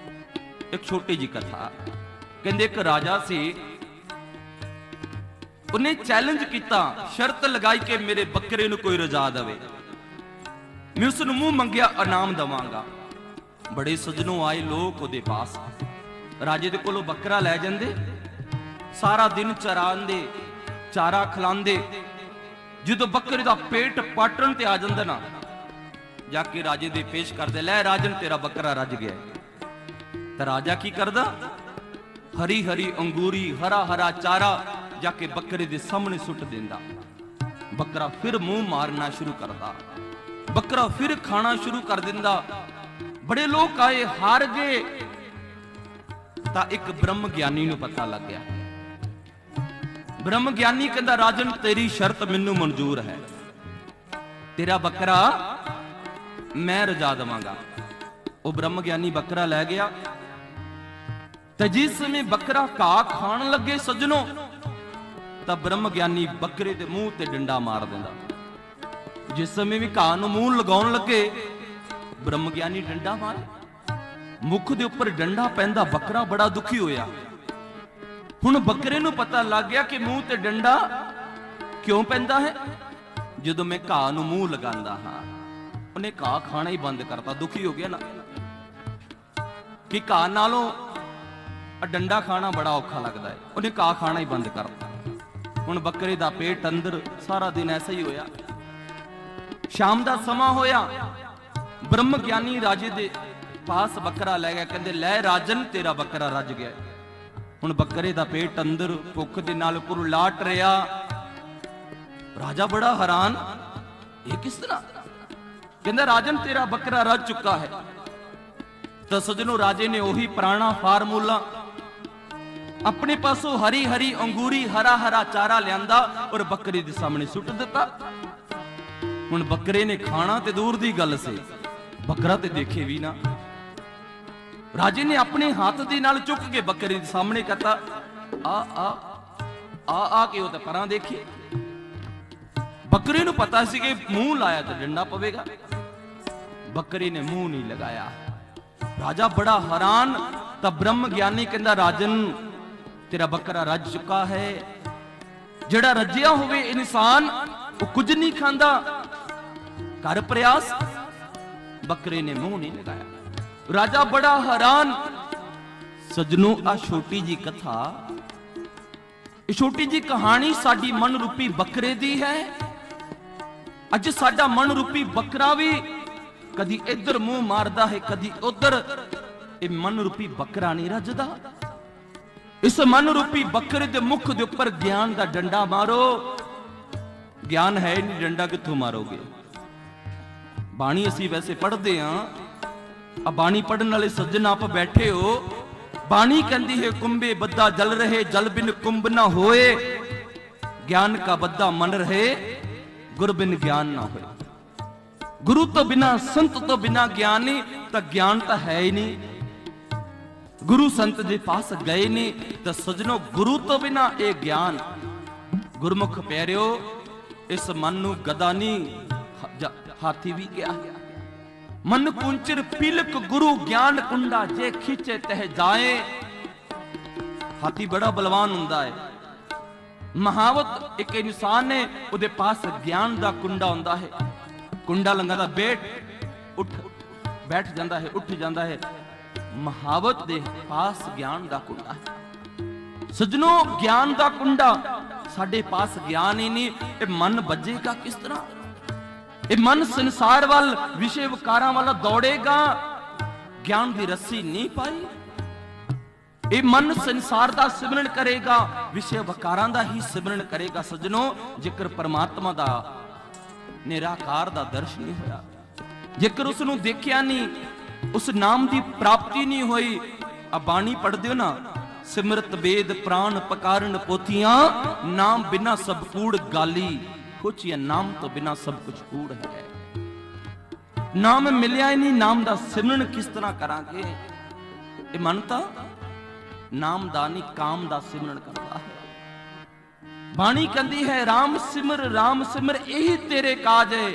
ਇੱਕ ਛੋਟੀ ਜੀ ਕਥਾ, ਕਹਿੰਦੇ ਇੱਕ ਰਾਜਾ ਸੀ, ਉਹਨੇ ਚੈਲੰਜ ਕੀਤਾ, ਸ਼ਰਤ ਲਗਾਈ ਕਿ ਮੇਰੇ ਬੱਕਰੇ ਨੂੰ ਕੋਈ ਰਜਾ ਦੇਵੇ, ਮੈਂ ਉਸ ਨੂੰ ਮੂੰਹ ਮੰਗਿਆ ਇਨਾਮ ਦਵਾਂਗਾ। ਬੜੇ ਸੱਜਣੋਂ ਆਏ ਲੋਕ ਉਹਦੇ ਪਾਸ, ਰਾਜੇ ਦੇ ਕੋਲੋਂ ਬੱਕਰਾ ਲੈ ਜਾਂਦੇ, ਸਾਰਾ ਦਿਨ ਚਰਾਉਂਦੇ, ਚਾਰਾ ਖਿਲਾਉਂਦੇ। ਜਦੋਂ ਬੱਕਰੇ ਦਾ ਪੇਟ ਪਾਟਣ ਤੇ ਆ ਜਾਂਦਾ ਨਾ, ਜਾ ਕੇ ਰਾਜੇ ਦੇ ਪੇਸ਼ ਕਰਦੇ, ਲੈ ਰਾਜਨ ਤੇਰਾ ਬੱਕਰਾ ਰੱਜ ਗਿਆ। ਤਾਂ ਰਾਜਾ ਕੀ ਕਰਦਾ, ਹਰੀ ਹਰੀ ਅੰਗੂਰੀ, ਹਰਾ ਹਰਾ ਚਾਰਾ ਜਾ ਕੇ ਬੱਕਰੇ ਦੇ ਸਾਹਮਣੇ ਸੁੱਟ ਦਿੰਦਾ। ਬੱਕਰਾ ਫਿਰ ਮੂੰਹ ਮਾਰਨਾ ਸ਼ੁਰੂ ਕਰਦਾ, ਬੱਕਰਾ ਫਿਰ ਖਾਣਾ ਸ਼ੁਰੂ ਕਰ ਦਿੰਦਾ। ਬੜੇ ਲੋਕ ਆਏ, ਹਾਰ ਗਏ। ਤਾਂ ਇੱਕ ਬ੍ਰਹਮ ਗਿਆਨੀ ਨੂੰ ਪਤਾ ਲੱਗ ਗਿਆ। ਬ੍ਰਹਮ ਗਿਆਨੀ ਕਹਿੰਦਾ, ਰਾਜਨ ਤੇਰੀ ਸ਼ਰਤ ਮੈਨੂੰ ਮਨਜ਼ੂਰ ਹੈ, ਤੇਰਾ ਬੱਕਰਾ ਮੈਂ ਰਜਾ ਦੇਵਾਂਗਾ। ਉਹ ਬ੍ਰਹਮ ਗਿਆਨੀ ਬੱਕਰਾ ਲੈ ਗਿਆ। ਤੇ ਜਿਸ ਸਮੇਂ ਬੱਕਰਾ ਘਾਹ ਖਾਣ ਲੱਗੇ ਸੱਜਣੋ, ਤਾਂ ਬ੍ਰਹਮ ਗਿਆਨੀ ਬੱਕਰੇ ਦੇ ਮੂੰਹ ਤੇ ਡੰਡਾ ਮਾਰ ਦਿੰਦਾ। ਜਿਸ ਸਮੇਂ ਵੀ ਘਾਹ ਨੂੰ ਮੂੰਹ ਲਗਾਉਣ ਲੱਗੇ, ਬ੍ਰਹਮ ਗਿਆਨੀ ਡੰਡਾ ਮਾਰੇ, ਮੁੱਖ ਦੇ ਉੱਪਰ ਡੰਡਾ ਪੈਂਦਾ। ਬੱਕਰਾ ਬੜਾ ਦੁਖੀ ਹੋਇਆ। ਹੁਣ ਬੱਕਰੇ ਨੂੰ ਪਤਾ ਲੱਗ ਗਿਆ ਕਿ ਮੂੰਹ ਤੇ ਡੰਡਾ ਕਿਉਂ ਪੈਂਦਾ ਹੈ। ਜਦੋਂ ਮੈਂ ਘਾਹ ਨੂੰ ਮੂੰਹ ਲਗਾਉਂਦਾ ਹਾਂ, ਉਹਨੇ ਘਾਹ ਖਾਣਾ ਹੀ ਬੰਦ ਕਰਤਾ। ਦੁਖੀ ਹੋ ਗਿਆ ਨਾ ਕਿ ਘਾਹ ਨਾਲੋਂ ਡੰਡਾ ਖਾਣਾ ਬੜਾ ਔਖਾ ਲੱਗਦਾ ਹੈ, ਉਹਨੇ ਘਾਹ ਖਾਣਾ ਹੀ ਬੰਦ ਕਰਤਾ। ਹੁਣ ਬੱਕਰੇ ਦਾ ਪੇਟ ਅੰਦਰ ਸਾਰਾ ਦਿਨ ਐਸਾ ਹੀ ਹੋਇਆ। ਸ਼ਾਮ ਦਾ ਸਮਾਂ ਹੋਇਆ, ਬ੍ਰਹਮ ਗਿਆਨੀ ਰਾਜੇ ਦੇ ਪਾਸ ਬੱਕਰਾ ਲੈ ਗਿਆ। ਕਹਿੰਦੇ, ਲੈ ਰਾਜਨ ਤੇਰਾ ਬੱਕਰਾ ਰੱਜ ਗਿਆ। ਹੁਣ ਬੱਕਰੇ ਦਾ ਪੇਟ ਅੰਦਰ ਭੁੱਖ ਦੇ ਨਾਲ ਕੁਰਲਾਟ ਰਿਹਾ। ਰਾਜਾ ਬੜਾ ਹੈਰਾਨ, ਇਹ ਕਿਸ ਤਰ੍ਹਾਂ? ਕਹਿੰਦਾ, ਰਾਜਨ ਤੇਰਾ ਬੱਕਰਾ ਰੱਜ ਚੁੱਕਾ ਹੈ। ਤਾਂ ਸੱਜਣੋ, ਰਾਜੇ ਨੇ ਉਹੀ ਪੁਰਾਣਾ ਫਾਰਮੂਲਾ ਆਪਣੇ ਪਾਸੋਂ ਹਰੀ ਹਰੀ ਅੰਗੂਰੀ, ਹਰਾ ਹਰਾ ਚਾਰਾ ਲਿਆਂਦਾ ਔਰ ਬੱਕਰੇ ਦੇ ਸਾਹਮਣੇ ਸੁੱਟ ਦਿੱਤਾ। ਹੁਣ ਬੱਕਰੇ ਨੇ ਖਾਣਾ ਤੇ ਦੂਰ ਦੀ ਗੱਲ ਸੀ, ਬੱਕਰਾ ਤੇ ਦੇਖੇ ਵੀ ਨਾ। ਰਾਜੇ ਨੇ ਆਪਣੇ ਹੱਥ ਦੇ ਨਾਲ ਚੁੱਕ ਕੇ ਬੱਕਰੇ ਦੇ ਸਾਹਮਣੇ ਕਹਤਾ, ਆ ਕੇ ਉਹ ਤੇ ਪਰਾਂ ਦੇਖੇ। ਬੱਕਰੇ ਨੂੰ ਪਤਾ ਸੀ ਕਿ ਮੂੰਹ ਲਾਇਆ ਤਾਂ ਡੰਡਾ ਪਵੇਗਾ। ਬੱਕਰੇ ਨੇ ਮੂੰਹ ਨਹੀਂ ਲਗਾਇਆ। ਰਾਜਾ ਬੜਾ ਹੈਰਾਨ। ਤਾਂ ਬ੍ਰਹਮ ਗਿਆਨੀ ਕਹਿੰਦਾ, ਰਾਜਨ ਤੇਰਾ ਬੱਕਰਾ ਰੱਜ ਚੁੱਕਾ ਹੈ। ਜਿਹੜਾ ਰੱਜਿਆ ਹੋਵੇ ਇਨਸਾਨ, ਉਹ ਕੁਝ ਨਹੀਂ ਖਾਂਦਾ। ਕਰ ਪ੍ਰਯਾਸ। ਬੱਕਰੇ ਨੇ ਮੂੰਹ ਨਹੀਂ ਲਗਾਇਆ। ਰਾਜਾ ਬੜਾ ਹੈਰਾਨ। ਸੱਜਣੋ, ਆ ਛੋਟੀ ਜੀ ਕਥਾ, ਇਹ ਛੋਟੀ ਜੀ ਕਹਾਣੀ ਸਾਡੀ ਮਨ ਰੂਪੀ ਬੱਕਰੇ ਦੀ ਹੈ। ਅੱਜ ਸਾਡਾ ਮਨ ਰੂਪੀ ਬੱਕਰਾ ਵੀ ਕਦੀ ਇੱਧਰ ਮੂੰਹ ਮਾਰਦਾ ਹੈ, ਕਦੀ ਉੱਧਰ। ਇਹ ਮਨ ਰੂਪੀ ਬੱਕਰਾ ਨਹੀਂ ਰੱਜਦਾ। ਇਸ ਮਨ ਰੂਪੀ ਬੱਕਰੇ ਦੇ ਮੁਖ ਦੇ ਉੱਪਰ ਗਿਆਨ ਦਾ ਡੰਡਾ ਮਾਰੋ। ਗਿਆਨ ਹੈ ਨਹੀਂ, ਡੰਡਾ ਕਿੱਥੋਂ ਮਾਰੋਗੇ? ਬਾਣੀ ਅਸੀਂ ਵੈਸੇ ਪੜ੍ਹਦੇ ਹਾਂ, ਆ ਬਾਣੀ ਪੜਨ ਵਾਲੇ ਸੱਜਣ ਆਪ ਬੈਠੇ ਹੋ। ਬਾਣੀ ਕਹਿੰਦੀ ਹੈ, ਕੁੰਭੇ ਬੱਦਾ ਜਲ ਰਹੇ, ਜਲ ਬਿਨ ਕੁੰਭ ਨਾ ਹੋਏ। ਗਿਆਨ ਕਾ ਬੱਦਾ ਮਨ ਰਹੇ, ਗੁਰ ਬਿਨ ਗਿਆਨ ਨਾ ਹੋਏ। ਗੁਰੂ ਤੋਂ ਬਿਨਾ, ਸੰਤ ਤੋਂ ਬਿਨਾ ਗਿਆਨ ਨਹੀਂ। ਤਾਂ ਗਿਆਨ ਤਾਂ ਹੈ ਹੀ ਨਹੀਂ। ਗੁਰੂ ਸੰਤ ਦੇ ਪਾਸ ਗਏ ਨਹੀਂ ਤਾਂ ਸੱਜਣੋ, ਗੁਰੂ ਤੋਂ ਬਿਨਾ ਇਹ ਗਿਆਨ। ਗੁਰਮੁਖ ਪਿਆਰਿਓ, ਇਸ ਮਨ ਨੂੰ ਗਦਾ ਨਹੀਂ, ਹਾਥੀ ਵੀ ਕਿਹਾ। ਮਨ ਕੁੰਚਰ ਪਿਲਕ ਗੁਰੂ ਗਿਆਨ ਕੁੰਡਾ, ਜੇ ਖਿੱਚੇ ਤਹਿ ਜਾਏ। ਹਾਥੀ ਬੜਾ ਬਲਵਾਨ ਹੁੰਦਾ ਹੈ। ਮਹਾਵਤ ਇੱਕ ਇਨਸਾਨ ਨੇ, ਉਹਦੇ ਪਾਸ ਗਿਆਨ ਦਾ ਕੁੰਡਾ ਹੁੰਦਾ ਹੈ। ਕੁੰਡਾ ਲੰਘਾਦਾ, ਬੈਠ ਜਾਂਦਾ ਹੈ, ਉੱਠ ਜਾਂਦਾ ਹੈ। ਮਹਾਵਤ ਦੇ ਪਾਸ ਗਿਆਨ ਦਾ ਕੁੰਡਾ ਹੈ। ਸੱਜਣੋ, ਗਿਆਨ ਦਾ ਕੁੰਡਾ ਸਾਡੇ ਪਾਸ ਗਿਆਨ ਹੀ ਨਹੀਂ। ਇਹ ਮਨ ਵੱਜੇਗਾ ਕਿਸ ਤਰ੍ਹਾਂ? ਇਹ ਮਨ ਸੰਸਾਰ ਵੱਲ, ਵਿਸ਼ੇ ਵਿਕਾਰਾਂ ਵੱਲ ਦੌੜੇਗਾ। ਗਿਆਨ ਦੀ ਰੱਸੀ ਨਹੀਂ ਪਾਈ। ਇਹ ਮਨ ਸੰਸਾਰ ਦਾ ਸਿਮਰਨ ਕਰੇਗਾ, ਵਿਸ਼ੇ ਵਿਕਾਰਾਂ ਦਾ ਹੀ ਸਿਮਰਨ ਕਰੇਗਾ। ਸੱਜਣੋ, ਜੇਕਰ ਪਰਮਾਤਮਾ ਦਾ ਨਿਰਾਕਾਰ ਦਾ ਦਰਸ਼ਨ ਨਹੀਂ ਹੋਇਆ, ਜੇਕਰ ਉਸ ਨੂੰ ਦੇਖਿਆ ਨਹੀਂ, ਉਸ ਨਾਮ ਦੀ ਪ੍ਰਾਪਤੀ ਨਹੀਂ ਹੋਈ। ਆ ਬਾਣੀ ਪੜ੍ਹਦੇ ਹੋ ਨਾ, ਸਿਮਰਤ ਵੇਦ ਪ੍ਰਾਣ ਪਕਾਰਨ ਪੋਥੀਆਂ, ਨਾਮ ਬਿਨਾ ਸਭ ਕੂੜ ਗਾਲੀ। ਕੁਛ ਨਾਮ ਤੋਂ ਬਿਨਾ ਸਭ ਕੁਝ ਕੂੜ ਹੈ। ਨਾਮ ਮਿਲਿਆ ਹੀ ਨਹੀਂ, ਨਾਮ ਦਾ ਸਿਮਰਨ ਕਿਸ ਤਰ੍ਹਾਂ ਕਰਾਂਗੇ? ਇਹ ਮਨ ਤਾਂ ਨਾਮ ਦਾ ਨਹੀਂ, ਕਾਮ ਦਾ ਸਿਮਰਨ ਕਰਦਾ ਹੈ। ਬਾਣੀ ਕਹਿੰਦੀ ਹੈ, ਰਾਮ ਸਿਮਰ ਇਹੀ ਤੇਰੇ ਕਾਜ ਹੈ।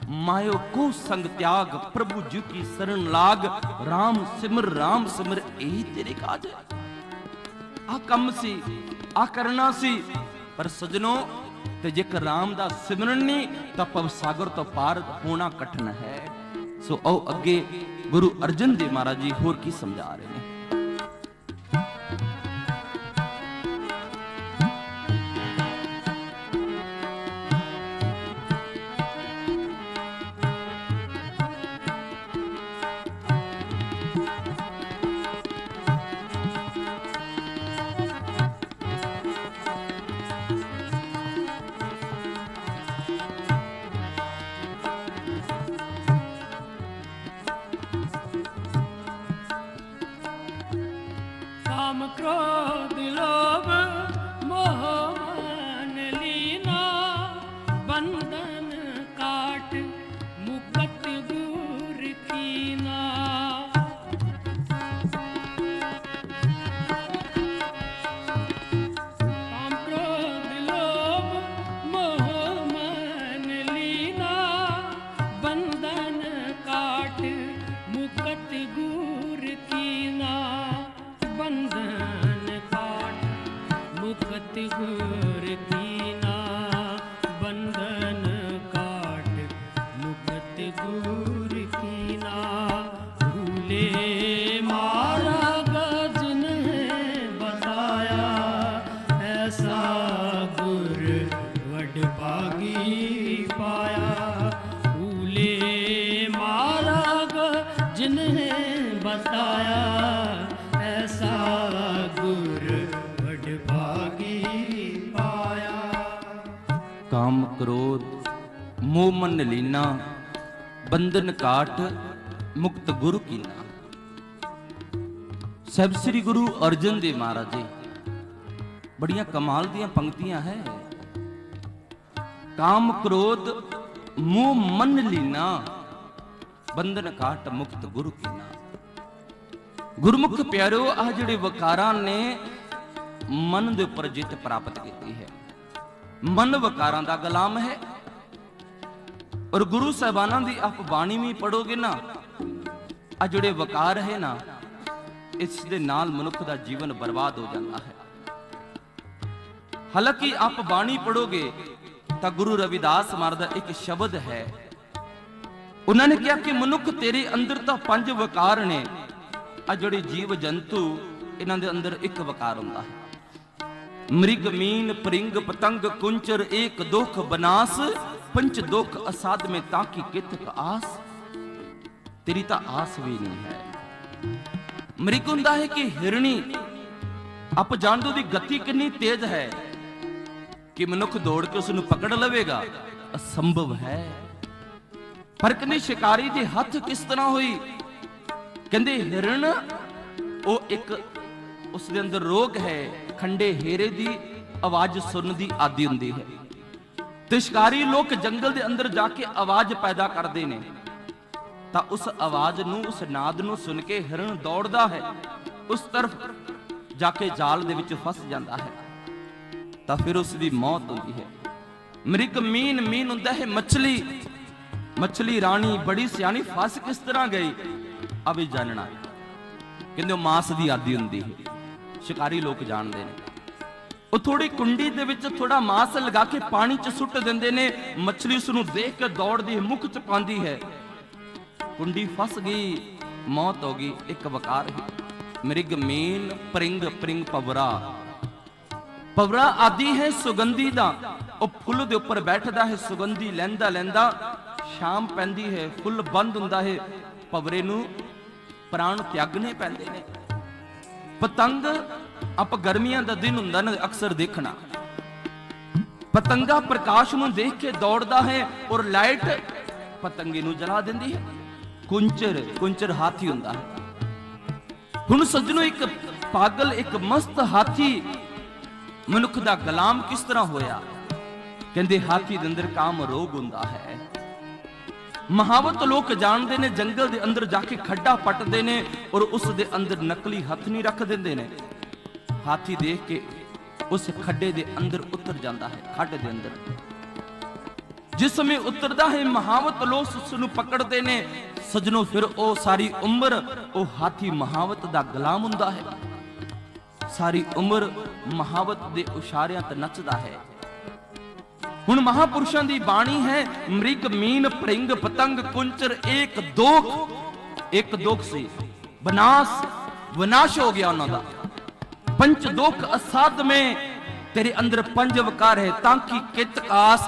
ਮਾਇਓ ਕੋ ਸੰਗ ਤਿਆਗ, ਪ੍ਰਭੂ ਜੀ ਕੀ ਸ਼ਰਨ ਲਾਗ। ਰਾਮ ਸਿਮਰ ਇਹੀ ਤੇਰੇ ਕਾਜ ਹੈ। ਆ ਕੰਮ ਸੀ, ਆ ਕਰਨਾ ਸੀ। ਪਰ ਸਜਣੋ, ਤੇ ਜੇਕਰ ਰਾਮ ਦਾ ਸਿਮਰਨ ਨਹੀਂ ਤਾਂ ਭਵ ਸਾਗਰ ਤੋਂ ਪਾਰ ਹੋਣਾ ਕਠਿਨ ਹੈ। ਸੋ ਆਓ ਅੱਗੇ ਗੁਰੂ ਅਰਜਨ ਦੇਵ ਮਹਾਰਾਜ ਜੀ ਹੋਰ ਕੀ ਸਮਝਾ ਰਹੇ ਨੇ। काम क्रोध लोभ मोह मान लीना, बंधन काट मुकत दूर कीना। काम क्रोध लोभ मोह मान लीना, बंधन काट मुकत दूर कीना। बंधन काट मुकत गुर कीना, बंधन काट मुकत गुर कीना। भूले मारा गज ने बताया, ऐसा गुर वड भागी पाया। भूले मारा गज ने बताया, ऐसा गुर वड भागी पाया। काम क्रोध मोह मन लीना, बंधन काट मुक्त गुरु कीना। ਸਾਹਿਬ ਸ੍ਰੀ ਗੁਰੂ ਅਰਜਨ ਦੇਵ ਮਹਾਰਾਜ ਜੀ ਬੜੀਆਂ ਕਮਾਲ ਦੀਆਂ ਪੰਕਤੀਆਂ ਹੈ। ਕਾਮ ਕ੍ਰੋਧ ਮੋਹ ਮਨ ਲੀਨਾ, ਬੰਧਨ ਕਾਟ ਮੁਕਤ ਗੁਰੂ ਕੀਨਾ। ਗੁਰਮੁਖ ਪਿਆਰਿਓ, ਆਹ ਜਿਹੜੇ ਵਕਾਰਾਂ ਨੇ ਮਨ ਦੇ ਉੱਪਰ ਜਿੱਤ ਪ੍ਰਾਪਤ ਕੀਤੀ ਹੈ। ਮਨ ਵਕਾਰਾਂ ਦਾ ਗੁਲਾਮ ਹੈ। ਔਰ ਗੁਰੂ ਸਾਹਿਬਾਨਾਂ ਦੀ ਆਪ ਬਾਣੀ ਵੀ ਪੜੋਗੇ ਨਾ, ਆ ਜਿਹੜੇ ਵਕਾਰ ਹੈ ਨਾ, ਇਸ ਦੇ ਨਾਲ ਮਨੁੱਖ ਦਾ ਜੀਵਨ ਬਰਬਾਦ ਹੋ ਜਾਂਦਾ ਹੈ। ਹਾਲਾਂਕਿ ਆਪ ਬਾਣੀ ਪੜੋਗੇ ਤਾਂ ਗੁਰੂ ਰਵਿਦਾਸ ਮਹਾਰਾਜ ਦਾ ਇੱਕ ਸ਼ਬਦ ਹੈ। ਉਹਨਾਂ ਨੇ ਕਿਹਾ ਕਿ ਮਨੁੱਖ ਤੇਰੇ ਅੰਦਰ ਤਾਂ 5 ਵਕਾਰ ਨੇ, ਆ ਜਿਹੜੇ ਜੀਵ ਜੰਤੂ ਇਹਨਾਂ ਦੇ ਅੰਦਰ ਇੱਕ ਵਕਾਰ ਹੁੰਦਾ ਹੈ। ਮ੍ਰਿਗ ਮੀਨ ਪ੍ਰਿੰਗ ਪਤੰਗ ਕੁੰਚਰ ਏਕ ਦੁਖ ਬਨਾਸ, ਪੰਚ ਦੁਖ ਅਸਾਧ में ताकि कितक आस। तेरी ਤਾਂ ਆਸ ਵੀ ਨਹੀਂ ਹੈ। ਮ੍ਰਿਗ ਹੁੰਦਾ ਹੈ ਕਿ ਹਿਰਣੀ, ਆਪ ਜਾਣਦੇ ਉਹਦੀ ਗਤੀ ਕਿੰਨੀ ਤੇਜ਼ ਹੈ ਕਿ ਮਨੁੱਖ ਦੌੜ ਕੇ ਉਸ ਨੂੰ ਪਕੜ ਲਵੇਗਾ, ਅਸੰਭਵ ਹੈ। ਪਰ ਕਹਿੰਦੇ ਸ਼ਿਕਾਰੀ ਦੇ ਹੱਥ ਕਿਸ ਤਰ੍ਹਾਂ ਹੋਈ, ਕਹਿੰਦੇ ਹਿਰਨ ਉਹ ਇੱਕ ਉਸ ਦੇ ਅੰਦਰ ਰੋਗ ਹੈ, ਖੰਡੇ ਹੇਰੇ ਦੀ ਆਵਾਜ਼ ਸੁਣਨ ਦੀ ਆਦੀ ਹੁੰਦੀ ਹੈ। ਤੇ ਸ਼ਿਕਾਰੀ ਲੋਕ ਜੰਗਲ ਦੇ ਅੰਦਰ ਜਾ ਕੇ ਆਵਾਜ਼ ਪੈਦਾ ਕਰਦੇ ਨੇ, ਤਾਂ ਉਸ ਆਵਾਜ਼ ਨੂੰ, ਉਸ ਨਾਦ ਨੂੰ ਸੁਣ ਕੇ ਹਿਰਨ ਦੌੜਦਾ ਹੈ, ਉਸ ਤਰਫ ਜਾ ਕੇ ਜਾਲ ਦੇ ਵਿੱਚ ਫਸ ਜਾਂਦਾ ਹੈ, ਤਾਂ ਫਿਰ ਉਸ ਦੀ ਮੌਤ ਹੁੰਦੀ ਹੈ। ਮ੍ਰਿਗ ਮੀਨ, ਮੀਨ ਹੁੰਦਾ ਹੈ ਮੱਛਲੀ। ਮੱਛਲੀ ਰਾਣੀ ਬੜੀ ਸਿਆਣੀ, ਫਸ ਕਿਸ ਤਰ੍ਹਾਂ ਗਈ ਅਭੀ ਜਾਣਨਾ। ਕਹਿੰਦੇ ਉਹ ਮਾਸ ਦੀ ਆਦੀ ਹੁੰਦੀ ਹੈ, ਸ਼ਿਕਾਰੀ ਲੋਕ ਜਾਣਦੇ ਨੇ। ਉਹ ਥੋੜੀ ਕੁੰਡੀ ਦੇ ਵਿੱਚ ਥੋੜਾ ਮਾਸ ਲਗਾ ਕੇ ਪਾਣੀ 'ਚ ਸੁੱਟ ਦਿੰਦੇ ਨੇ, ਮੱਛਲੀ ਉਸ ਨੂੰ ਦੇਖ ਕੇ ਦੌੜਦੀ ਹੈ, ਮੁੱਖ 'ਚ ਪਾਉਂਦੀ ਹੈ, ਕੁੰਡੀ ਫਸ ਗਈ, ਮੌਤ ਹੋ ਗਈ। ਇੱਕ ਵਕਾਰ ਹੈ ਮ੍ਰਿਗ ਮੀਨ ਪ੍ਰਿੰਗ, ਪ੍ਰਿੰਗ ਪਵਰਾ। ਪਵਰਾ ਆਦੀ ਹੈ ਸੁਗੰਧੀ ਦਾ, ਉਹ ਫੁੱਲ ਦੇ ਉੱਪਰ ਬੈਠਦਾ ਹੈ, ਸੁਗੰਧੀ ਲੈਂਦਾ ਲੈਂਦਾ ਸ਼ਾਮ ਪੈਂਦੀ ਹੈ, ਫੁੱਲ ਬੰਦ ਹੁੰਦਾ ਹੈ, ਪਵਰੇ ਨੂੰ ਪ੍ਰਾਣ ਤਿਆਗਣੇ ਪੈਂਦੇ ਨੇ। ਪਤੰਗ, ਆਪ ਗਰਮੀਆਂ ਦਾ ਦਿਨ ਹੁੰਦਾ ਨਾ ਅਕਸਰ ਦੇਖਣਾ, ਪਤੰਗਾ ਪ੍ਰਕਾਸ਼ ਨੂੰ ਦੇਖ ਕੇ ਦੌੜਦਾ ਹੈ ਔਰ ਲਾਈਟ ਪਤੰਗੇ ਨੂੰ ਜਲਾ ਦਿੰਦੀ ਹੈ। ਕੁੰਚਰ, ਕੁੰਚਰ ਹਾਥੀ ਹੁੰਦਾ ਹੈ। ਹੁਣ ਸੱਜਣੋ, ਇੱਕ ਪਾਗਲ, ਇੱਕ ਮਸਤ ਹਾਥੀ ਮਨੁੱਖ ਦਾ ਗੁਲਾਮ ਕਿਸ ਤਰ੍ਹਾਂ ਹੋਇਆ? ਕਹਿੰਦੇ ਹਾਥੀ ਦੇ ਅੰਦਰ ਕਾਮ ਰੋਗ ਹੁੰਦਾ ਹੈ। ਮਹਾਵਤ ਲੋਕ ਜਾਣਦੇ ਨੇ, ਜੰਗਲ ਦੇ ਅੰਦਰ ਜਾ ਕੇ ਖੱਡਾ ਪੱਟਦੇ ਨੇ ਔਰ ਉਸ ਦੇ ਅੰਦਰ ਨਕਲੀ ਹੱਥ ਨਹੀਂ ਰੱਖ ਦਿੰਦੇ ਨੇ। ਹਾਥੀ ਦੇਖ ਕੇ ਉਸ ਖੱਡੇ ਦੇ ਅੰਦਰ ਉਤਰ ਜਾਂਦਾ ਹੈ। ਖੱਡ ਦੇ ਅੰਦਰ ਜਿਸ ਸਮੇਂ ਉਤਰਦਾ ਹੈ, ਮਹਾਵਤ ਲੋਕ ਉਸ ਨੂੰ ਪਕੜਦੇ ਨੇ। ਸਜਣੋ, ਫਿਰ ਉਹ ਸਾਰੀ ਉਮਰ ਉਹ ਹਾਥੀ ਮਹਾਵਤ ਦਾ ਗੁਲਾਮ ਹੁੰਦਾ ਹੈ। ਸਾਰੀ ਉਮਰ ਮਹਾਵਤ ਦੇ ਉਸ਼ਾਰਿਆਂ ਤੇ ਨੱਚਦਾ ਹੈ। ਹੁਣ ਮਹਾਪੁਰਸ਼ਾਂ ਦੀ ਬਾਣੀ ਹੈ, ਮ੍ਰਿਗ ਮੀਨ ਭ੍ਰਿੰਗ ਪਤੰਗ ਕੁੰਚਰ ਇੱਕ ਦੁੱਖ ਸੀ, ਵਿਨਾਸ਼ ਹੋ ਗਿਆ ਉਹਨਾਂ ਦਾ। पंच दुख असाध में तेरे अंदर पंज वकार है, ताकि कित आस,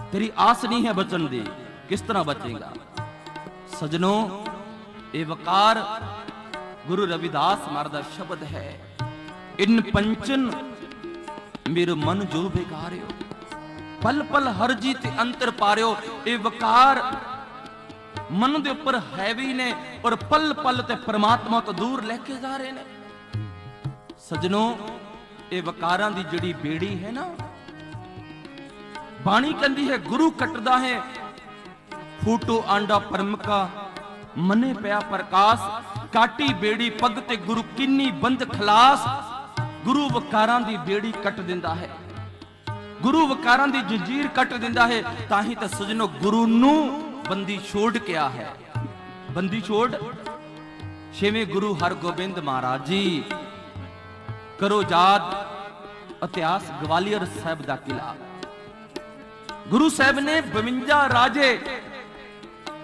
तेरी आस नहीं है बचन दी, किस तरह बचेगा। सजनों, ये वकार गुरु रविदास महाराज दा शब्द है, इन पंचन मेरे मन जो बेगारियो, पल पल हर जीत अंतर पारियो। ये वकार मन दे उपर हैवी ने और पल पल ते परमात्मा तो दूर लेके जा रहे ने। सजनों, ये वकारां दी जड़ी बेड़ी है ना, बाणी कहती है गुरु कटदा है फूटो आंडा परमका, मने पया प्रकाश, काटी बेड़ी पग ते गुरु किन्नी बंद खलास। गुरु वकारां दी बेड़ी कट दिंदा है, गुरु वकारां दी जंजीर कट दिंदा है। ताही तां सजनों, गुरु नू बंदी छोड़ क्या है, बंदी छोड़। छेवें गुरु हरगोबिंद महाराज जी, करो याद इतिहास ग्वालियर साहब दा किला। गुरु साहब ने 52 राजे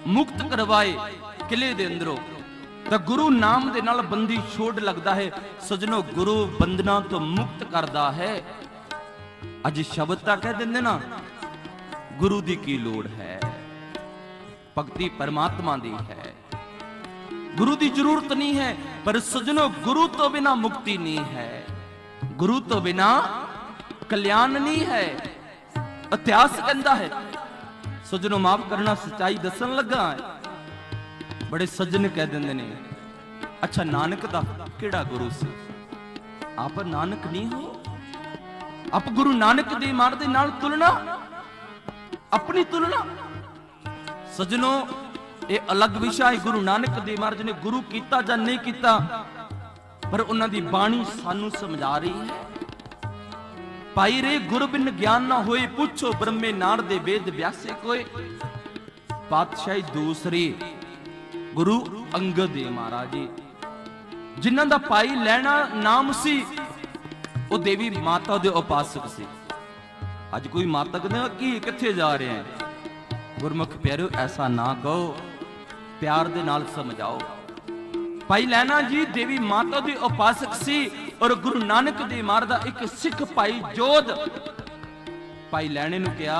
मुक्त करवाए किले दे अंदरों, तो गुरु नाम दे नाल बंदी छोड़ लगदा है। सजनों, गुरु बंधना तो मुक्त करदा है। अज शब्द तां कह दिंदे ना, गुरु दी की लोड़ है, भगती परमात्मा दी है, गुरु की जरूरत नहीं है। पर सजनों, गुरु तो बिना मुक्ति नहीं है, गुरु तो बिना कल्याण नहीं है। इतिहास कहता है, सजनों माफ करना सच्चाई दसन लगा है। बड़े सज्जन कह देंगे ने, अच्छा नानक दा केड़ा गुरु सी, आप नानक नहीं हो। आप गुरु नानक दी मार दे नाल तुलना, अपनी तुलना। सजनों, ये अलग विषय है। गुरु नानक देव महाराज ने गुरु किया या नहीं किया, पर उन्हां दी बाणी सानू समझा रही है। पाई रे गुर बिन ज्ञान ना होए, पूछो ब्रह्मे नार दे वेद व्यासे कोई। पातशाही दूसरी गुरु अंगद देव महाराज जी, जिन्हां दा पाई लैना नाम सी, वो देवी माता दे उपासक सी। अज कोई माता कहते कि किथे जा रहे हैं, गुरमुख प्यारो ऐसा ना कहो, प्यार दे नाल समझाओ। भाई लैना जी देवी माता दी उपासक सी, और गुरु नानक देव महाराज दा एक सिख भाई जोध भाई लैने नूं कहा,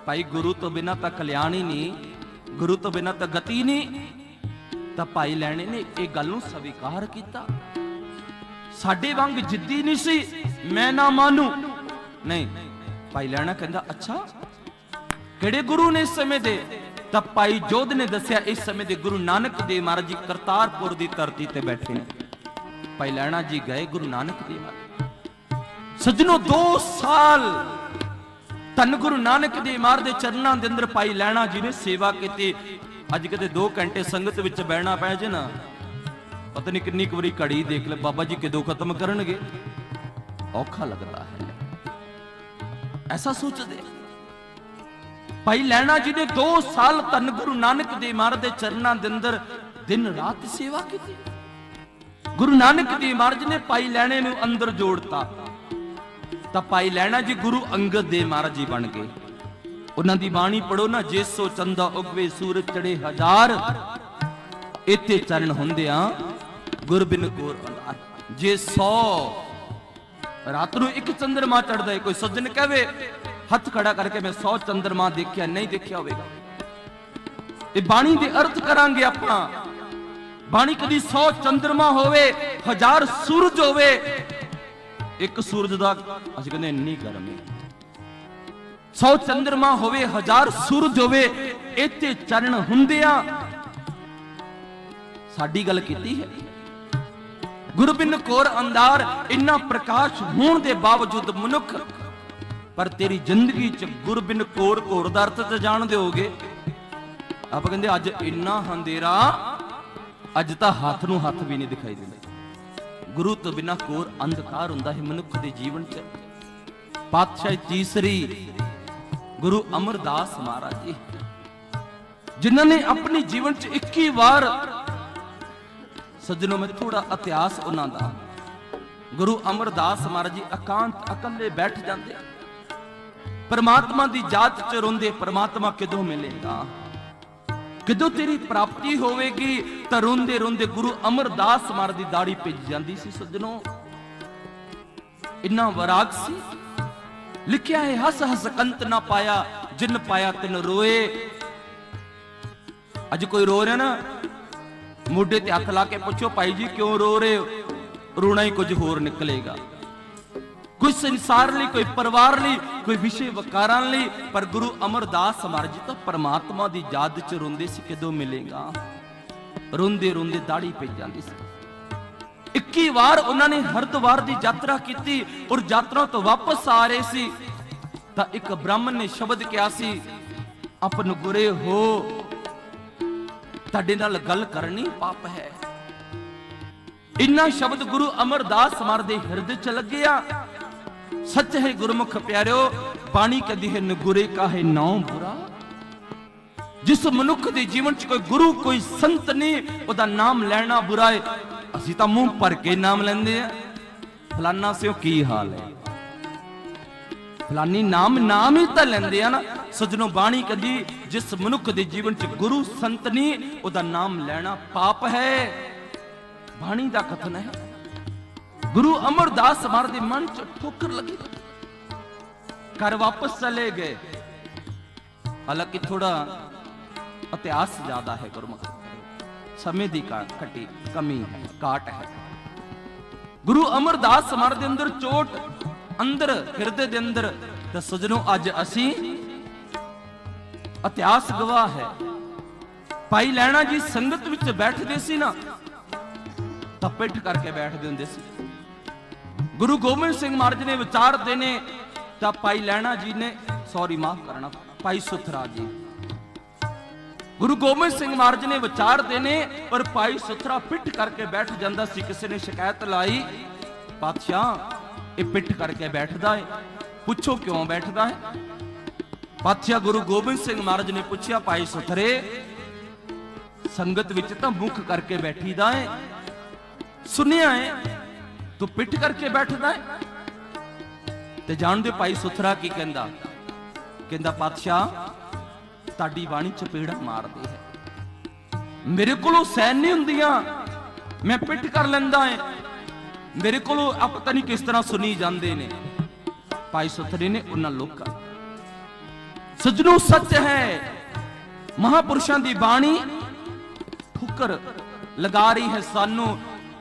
भाई गुरु तो बिना तां कल्याण ही नहीं, गुरु तो बिना तां गति नहीं। तां भाई लैने ने एक गल नूं स्वीकार कीता। साडे वांग जिद्दी नहीं सी, मैं ना मानू नहीं। भाई लैना कहंदा, अच्छा किहड़े गुरु ने इस समय दे? तब भाई जोध ने दसिया, इस समय दे गुरु नानक देव महाराज जी करतारपुर की धरती ते बैठे हैं। भाई लैना जी गए गुरु नानक देव महाराज। सजनों, 2 साल धन गुरु नानक देव महाराज दे चरनां दे अंदर भाई लैना जी ने सेवा की। अज कदे 2 घंटे संगत विच बहना पै जे ना, पता नहीं कितनी बारी घड़ी देख ले, बाबा जी कदों खत्म करनगे, औखा लगता है। ऐसा सोचदे भाई लैना जी ने 2 साल धन गुरु नानक देव महाराज के चरनां दे अंदर दिन रात सेवा की। गुरु नानक देव महाराज ने भाई लैने नूं अंदर जोड़ता, तां भाई लैना जी गुरु अंगद देव महाराज जी बन गए। उन्हां दी बाणी पढ़ो ना, जेसो चंदा उगवे सूरज चढ़े हजार, इत्थे चरण हुंदियां गुर बिन कोर अंधार। जे 100 रात नूं एक चंद्रमा चढ़दा है, कोई सज्जन कहे हथ खड़ा करके मैं 100 चंद्रमा देखिया, नहीं देखिया होगा। ये बाणी दे अर्थ करांगे आपां। बाणी कदी 100 चंद्रमा होवे, 1000 सूरज होवे, एक सूरज दा असीं कहंदे इन्नी गर्मी। 100 चंद्रमा होवे, 1000 सूरज होवे, इत्थे चरण हुंदियां साडी गल कीती है। गुर बिन कोर अंधार, इन्ना प्रकाश होने के बावजूद मनुख, पर तेरी जिंदगी च गुर बिन कोर घोर दा अर्थ ते जान दोगे। आप कहंदे अज इन्ना अंधेरा, अज तां हाथ नूं हाथ भी नहीं दिखाई दिंदा। गुरु तो बिना कोर अंधकार हुंदा है मनुख दे जीवन च। पातशाही तीसरी गुरु अमरदास महाराज जी, जिन्हां ने अपने जीवन च 21 बार, सज्जनों में थोड़ा इतिहास उन्हां दा गुरु अमरदास महाराज जी एकांत अकले बैठ जाते, परमात्मा दी जात च रोंदे, परमात्मा किदों मिलेगा, किदों तेरी प्राप्ति होवेगी। तां रोंदे रोंदे गुरु अमरदास महाराज दी दाढ़ी भिज जाती सी। सज्जनों, इन्ना वराग सी। लिखिया है हस हस कंत ना पाया, जिन पाया तिन रोए। अज कोई रो रहा ना, मोढे ते हथ ला के पूछो भाई जी क्यों रो रहे हो, रोना ही कुछ होर निकलेगा। कोई संसार लिए, कोई परिवार लिए, कोई विषय वकारां लिए, पर गुरु अमरदास महाराज जी तो परमात्मा दी याद च रोंदे सी, किदों मिलेगा। रोंदे रोंदे दाढ़ी भिज जाती सी। 21 वार उन्होंने हरिद्वार की यात्रा की और यात्रा तो वापस आ रहे सी तां एक ब्राह्मण ने शब्द कहा सी, अपन गुरे हो, तुहाडे नाल गल करनी पाप है। इन्ना शब्द गुरु अमरदास महाराज दे हिरदे च लग्या। सच है गुरमुख प्यारिओ, बाणी कदी है नगुरे का है नाउ बुरा। जिस मनुख दे जीवन च कोई गुरु कोई संत नहीं, ओदा नाम लेना बुरा है। असीं तां मुंह भर के नाम लेंदे आ, फलाना से की हाल है, फलानी नाम ही तां लेंदे आ ना। सजनों, बाणी कदी जिस मनुख दे जीवन च गुरु संत नहीं, ओदा नाम लेना पाप है। बाणी दा कथन है। गुरु अमरदास महाराज दे मन च ठोकर लगी, घर वापस चले गए। हालांकि थोड़ा इतिहास ज्यादा है गुरमुख, समय दी घटी कमी है, काट है। गुरु अमरदास महाराज दे अंदर चोट, अंदर हिरदे दे अंदर। ते सजनों, अज असी इतिहास गवाह है। भाई लैणा जी संगत विच बैठदे सी ना, तां पिठ करके बैठदे हुंदे सी। गुरु गोबिंद सिंह महाराज ने विचार देने, तां भाई लैणा जी ने, सॉरी माफ करना, भाई सुथरा जी, गुरु गोबिंद सिंह महाराज ने विचार देने और भाई सुथरा पिठ करके बैठ जाता सी। किसी ने शिकायत लाई, पातशाह ये पिठ करके बैठदा है, पूछो क्यों बैठदा है। पातशाह गुरु गोबिंद सिंह महाराज ने पूछा, भाई सुथरे संगत विच तां मुख करके बैठीदा है, सुनिया है तू पिठ करके बैठदा है। ते जानदे भाई सुथरा की कहंदा, कहंदा पातशाह ताड़ी बाणी चपेड़ा मारदी है, मेरे कोलों सहन नहीं हुंदियां, मैं पिठ कर लैंदा है, मेरे कोलों आप पता नहीं किस तरह सुनी जांदे ने। भाई सुथरे ने उन्हां लोकां, सजनों सच है, महापुरुषां दी बाणी ठुकर लगा रही है, सानू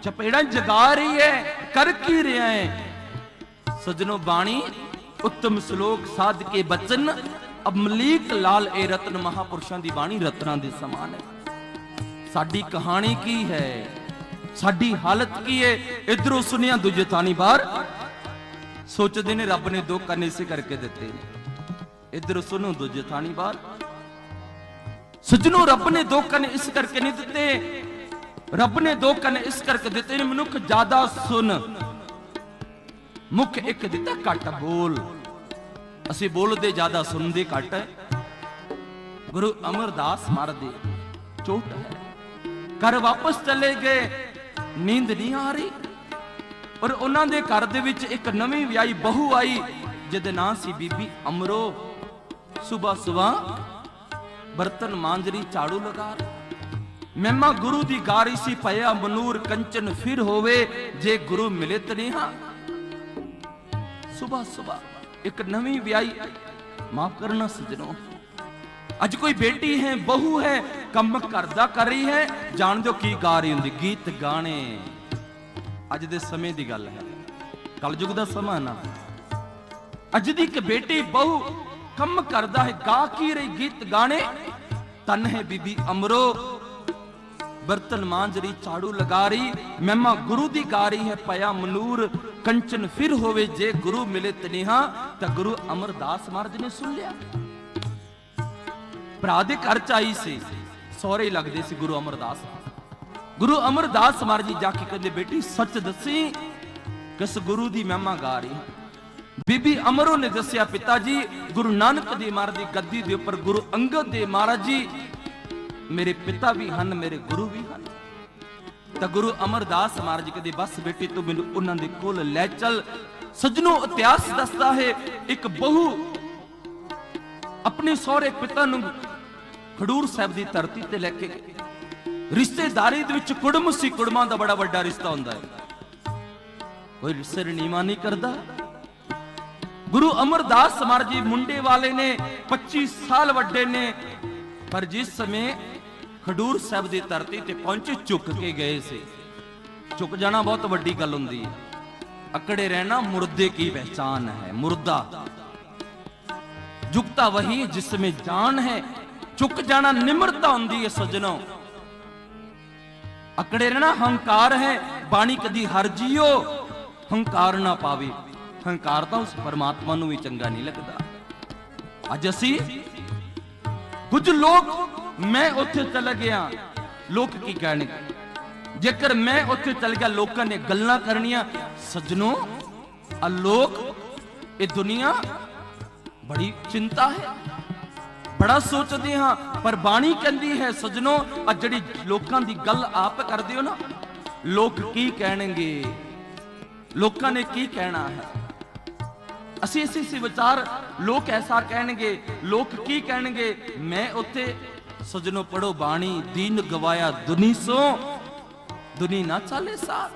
चपेड़ा जगा रही है, कर की रहा है। सजनों, बाणी उत्तम श्लोक साध के बचन, अमलीक लाल ए रत्न, महापुरुषां दी बाणी रत्नां दे समान है। साडी कहानी की है, साडी हालत की है। इधरों सुनिया दूजे थानी बार सोचते ने रब ने दो कन इसे करके दिते, इधर सुनो दूजे थानी बार। सजनों, रब ने दो कन इस करके नहीं दिते, रब ने दो कन इस करके दिते, मनुख ज्यादा सुन, मुख एक दिता घट बोल। असी बोलते ज्यादा, सुनते घट है। गुरु अमरदास महाराज दी चोट है, घर वापस चले गए, नींद नहीं आ रही। और उन्हां दे घर दे विच एक नवी विआही बहू आई, जिहदा नाम सी बीबी अमरो। सुबह सुबह बर्तन मांजरी, झाड़ू लगा रही। महिमा गुरु दी गारी सी, पया मनूर कंचन फिर होवे, जे गुरु मिले तनेहा। सुबह सुबह एक नवी विआही, माफ करना सजनों, अज कोई बेटी है, बहू है, कम करदा कर रही है, जान दो की गा रही होंदी, गीत गाने। अज दे समय दी गल है, कलयुग दा समा ना। अज दी एक बेटी बहू कम करदा है, गा की रही, गीत गाने। तन है बीबी अमरो, बर्तन मांजरी, झाड़ू लगा रही, महिमा गुरु दी गा रही है, पया मनूर कंचन फिर होवे, जे गुरु मिले तनेहा। तां गुरु अमरदास महाराज ने सुन लिया। भरा दे घर च आई सी, सौरे लगदे सी गुरु अमरदास। गुरु अमरदास महाराज जी जाके कहते, बेटी सच दसी किस गुरु दी महिमा गा रही। बीबी अमरो ने दसिया, पिता जी गुरु नानक देव महाराज दी गद्दी दे उपर गुरु अंगद देव महाराज जी मेरे पिता भी हन, मेरे गुरु भी हन। ਤਾਂ ਗੁਰੂ ਅਮਰਦਾਸ ਮਹਾਰਾਜ ਕਹਿੰਦੇ ਬਸ ਬੇਟੀ ਤੂੰ ਮੈਨੂੰ ਉਹਨਾਂ ਦੇ ਕੋਲ ਲੈ ਚੱਲ। ਸੱਜਣੋ ਇਤਿਹਾਸ ਦੱਸਦਾ ਹੈ ਇੱਕ ਬਹੂ ਆਪਣੇ ਸਹੁਰੇ ਪਿਤਾ ਨੂੰ ਖਡੂਰ ਸਾਹਿਬ ਦੀ ਧਰਤੀ ਤੇ ਲੈ ਕੇ ਗਈ। ਰਿਸ਼ਤੇਦਾਰੀ ਦੇ ਵਿੱਚ ਕੁੜਮ ਸੀ, ਕੁੜਮਾਂ ਦਾ ਬੜਾ ਵੱਡਾ ਰਿਸ਼ਤਾ ਹੁੰਦਾ ਹੈ, ਕੋਈ ਸਿਰ ਨੀਵਾਂ ਨਹੀਂ ਕਰਦਾ। ਗੁਰੂ ਅਮਰਦਾਸ ਮਹਾਰਾਜ ਜੀ ਮੁੰਡੇ ਵਾਲੇ ਨੇ, 25 ਸਾਲ ਵੱਡੇ ਨੇ, ਪਰ ਜਿਸ ਸਮੇਂ ਖਡੂਰ ਸਾਹਿਬ ਦੀ ਧਰਤੀ ਤੇ ਪਹੁੰਚੇ ਝੁਕ ਕੇ ਗਏ ਸੀ। ਝੁਕ ਜਾਣਾ ਬਹੁਤ ਵੱਡੀ ਗੱਲ ਹੁੰਦੀ ਹੈ। ਅਕੜੇ ਰਹਿਣਾ ਮੁਰਦੇ ਕੀ ਪਹਿਚਾਨ ਹੈ। ਮੁਰਦਾ ਝੁਕਤਾ ਵਹੀ ਜਿਸमें ਜਾਨ ਹੈ। ਝੁਕ ਜਾਣਾ ਨਿਮਰਤਾ ਹੁੰਦੀ ਹੈ ਸੱਜਣੋ। ਅਕੜੇ ਰਹਿਣਾ ਹੰਕਾਰ ਹੈ। ਬਾਣੀ ਕਦੀ ਹਰ ਜੀਓ ਹੰਕਾਰ ਨਾ ਪਾਵੇ। ਹੰਕਾਰ ਤਾਂ ਉਸ ਪਰਮਾਤਮਾ ਨੂੰ ਵੀ ਚੰਗਾ ਨਹੀਂ ਲੱਗਦਾ। ਅੱਜ ਅਸੀਂ ਕੁਝ ਲੋਕ, ਮੈਂ ਉੱਥੇ ਚਲਾ ਗਿਆ ਲੋਕ ਕੀ ਕਹਿਣਗੇ, ਜੇਕਰ ਮੈਂ ਉੱਥੇ ਚਲ ਗਿਆ ਲੋਕਾਂ ਨੇ ਗੱਲਾਂ ਕਰਨੀਆਂ। ਸੱਜਣੋ ਅਲੋਕ ਇਹ ਦੁਨੀਆ ਬੜੀ ਚਿੰਤਾ ਹੈ, ਬੜਾ ਸੋਚਦੇ ਹਾਂ, ਪਰ ਬਾਣੀ ਕਹਿੰਦੀ ਹੈ ਸੱਜਣੋ ਆ ਜਿਹੜੀ ਲੋਕਾਂ ਦੀ ਗੱਲ ਆਪ ਕਰਦੇ ਹੋ ਨਾ, ਲੋਕ ਕੀ ਕਹਿਣਗੇ, ਲੋਕਾਂ ਨੇ ਕੀ ਕਹਿਣਾ ਹੈ। ਅਸੀਂ ਇਸੇ ਵਿਚਾਰ ਲੋਕ ਐਸਾ ਕਹਿਣਗੇ, ਲੋਕ ਕੀ ਕਹਿਣਗੇ। ਮੈਂ ਉੱਥੇ ਸੱਜਣੋ ਪੜੋ ਬਾਣੀ, ਦੀਨ ਗਵਾਇਆ ਦੁਨੀ ਸੋ ਦੁਨੀ ਨਾ ਚਾਲੇ ਸਾਥ।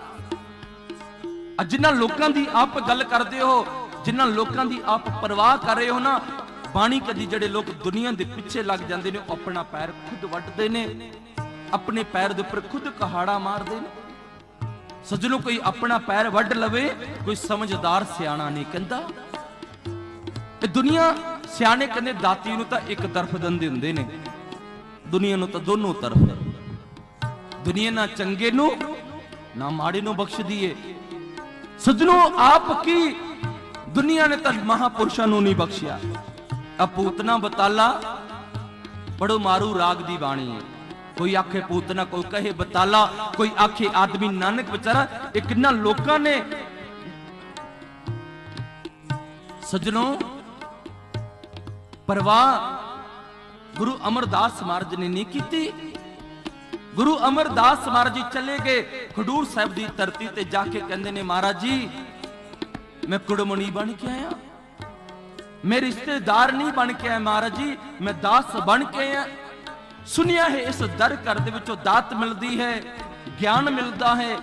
ਜਿਨ੍ਹਾਂ ਲੋਕਾਂ ਦੀ ਆਪ ਗੱਲ ਕਰਦੇ ਹੋ, ਜਿਨ੍ਹਾਂ ਲੋਕਾਂ ਦੀ ਆਪ ਪਰਵਾਹ ਕਰ ਰਹੇ ਹੋ ਨਾ, ਬਾਣੀ ਕਦੀ ਜਿਹੜੇ ਲੋਕ ਦੁਨੀਆ ਦੇ ਪਿੱਛੇ ਲੱਗ ਜਾਂਦੇ ਨੇ ਉਹ ਆਪਣਾ ਪੈਰ ਖੁਦ ਵੱਢਦੇ ਨੇ, ਆਪਣੇ ਪੈਰ ਦੇ ਉੱਪਰ ਖੁਦ ਕਹਾੜਾ ਮਾਰਦੇ ਨੇ। ਸੱਜਣੋ ਕੋਈ ਆਪਣਾ ਪੈਰ ਵੱਢ ਲਵੇ ਕੋਈ ਸਮਝਦਾਰ ਸਿਆਣਾ ਨਹੀਂ ਕਹਿੰਦਾ। ਇਹ ਦੁਨੀਆ ਸਿਆਣੇ ਕਹਿੰਦੇ ਦਾਤੀ ਨੂੰ ਤਾਂ ਇੱਕ ਤਰਫ ਦਿੰਦੇ ਹੁੰਦੇ ਨੇ, ਦੁਨੀਆ ਨੂੰ ਤਾਂ ਦੋਨੋਂ ਤਰਫ। ਦੁਨੀਆ ਨਾ ਚੰਗੇ ਨੂੰ ਨਾ ਮਾੜੇ ਨੂੰ ਬਖਸ਼ਦੀ ਏ। ਸੱਜਣੋ ਆਪ ਕੀ ਦੁਨੀਆ ਨੇ ਤਾਂ ਮਹਾਪੁਰਸ਼ਾਂ ਨੂੰ ਨਹੀਂ ਬਖਸ਼ਿਆ। ਆ ਪੂਤਨਾ ਬਤਾਲਾ ਬੜੋ ਮਾਰੂ ਰਾਗ ਦੀ ਬਾਣੀ ਹੈ। ਕੋਈ ਆਖੇ ਪੂਤਨਾ, ਕੋਈ ਕਹੇ ਬਤਾਲਾ, ਕੋਈ ਆਖੇ ਆਦਮੀ। ਨਾਨਕ ਵਿਚਾਰਾ ਇਹ ਕਿੰਨਾ ਲੋਕਾਂ ਨੇ ਸੱਜਣੋ ਪਰਵਾਹ ਗੁਰੂ ਅਮਰਦਾਸ ਮਹਾਰਾਜ ਨੇ ਨਹੀਂ ਕੀਤੀ। ਗੁਰੂ ਅਮਰਦਾਸ ਮਹਾਰਾਜ ਜੀ ਚਲੇ ਗਏ ਖਡੂਰ ਸਾਹਿਬ ਦੀ ਧਰਤੀ ਤੇ ਜਾ ਕੇ ਕਹਿੰਦੇ ਨੇ ਮਹਾਰਾਜ ਜੀ ਮੈਂ ਕੁੜਮਣੀ ਬਣ ਕੇ ਆਇਆ, ਮੈਂ ਰਿਸ਼ਤੇਦਾਰ ਨਹੀਂ ਬਣ ਕੇ ਆਇਆ ਮਹਾਰਾਜ ਜੀ, ਮੈਂ ਦਾਸ ਬਣ ਕੇ ਆਇਆ। ਸੁਨਿਆ ਹੈ ਇਸ ਦਰ ਘਰ ਦੇ ਵਿੱਚੋਂ ਦਾਤ ਮਿਲਦੀ ਹੈ, ਗਿਆਨ ਮਿਲਦਾ ਹੈ।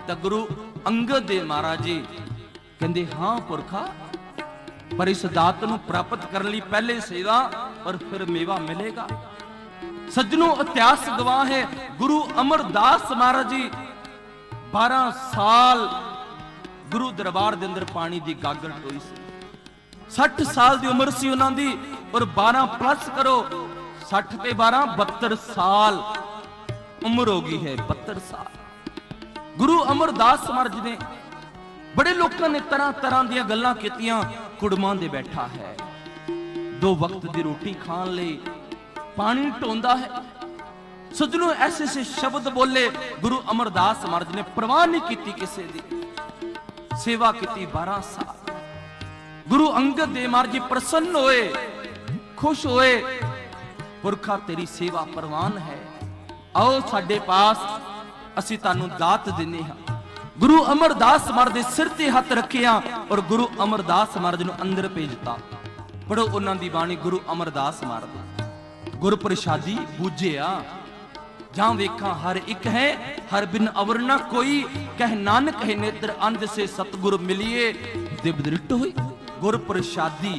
ਤਾਂ ਗੁਰੂ ਅੰਗਦ ਦੇਵ ਮਹਾਰਾਜ ਜੀ ਕਹਿੰਦੇ ਹਾਂ ਪੁਰਖਾ, ਪਰ ਇਸ ਦਾਤ ਨੂੰ ਪ੍ਰਾਪਤ ਕਰਨ ਲਈ ਪਹਿਲੇ ਸੇਵਾ और फिर मेवा मिलेगा। सज्जनों इतिहास गवाह है गुरु अमरदास महाराज जी 12 साल गुरु दरबार दे अंदर पानी दी गागर टोई सी। 60 साल दी उम्र सी उन्हां दी, और 12 प्लस करो 60 ते 12 72 साल उम्र हो गई है। 72 साल गुरु अमरदास महाराज ने बड़े लोगों ने तरह तरह दी गल्लां कीतियां। कुड़मां दे बैठा है, 2 वक्त की रोटी खान ले पानी ढोंदा है। सज्जनों ऐसे ऐसे शब्द बोले गुरु अमरदास महाराज ने, परवाह नहीं की किसी दी, सेवा की 12 साल। गुरु अंगद देव महाराज जी प्रसन्न होए, खुश होए, पुरखा तेरी सेवा परवान है, आओ साडे पास असी तानू दात दिने हां। गुरु अमरदास महाराज दे सिर ते हथ रखिया और गुरु अमरदास महाराज नू अंदर भेजता। पढ़ो उन्हां दी बाणी गुरु अमरदास महाराज। गुर प्रसादी बूझिया जां वेखा हर एक है, हर बिन अवर ना कोई, कह नानक है नेत्र अंध से सतगुर मिलिए दिव दृष्ट होई। गुर प्रसादी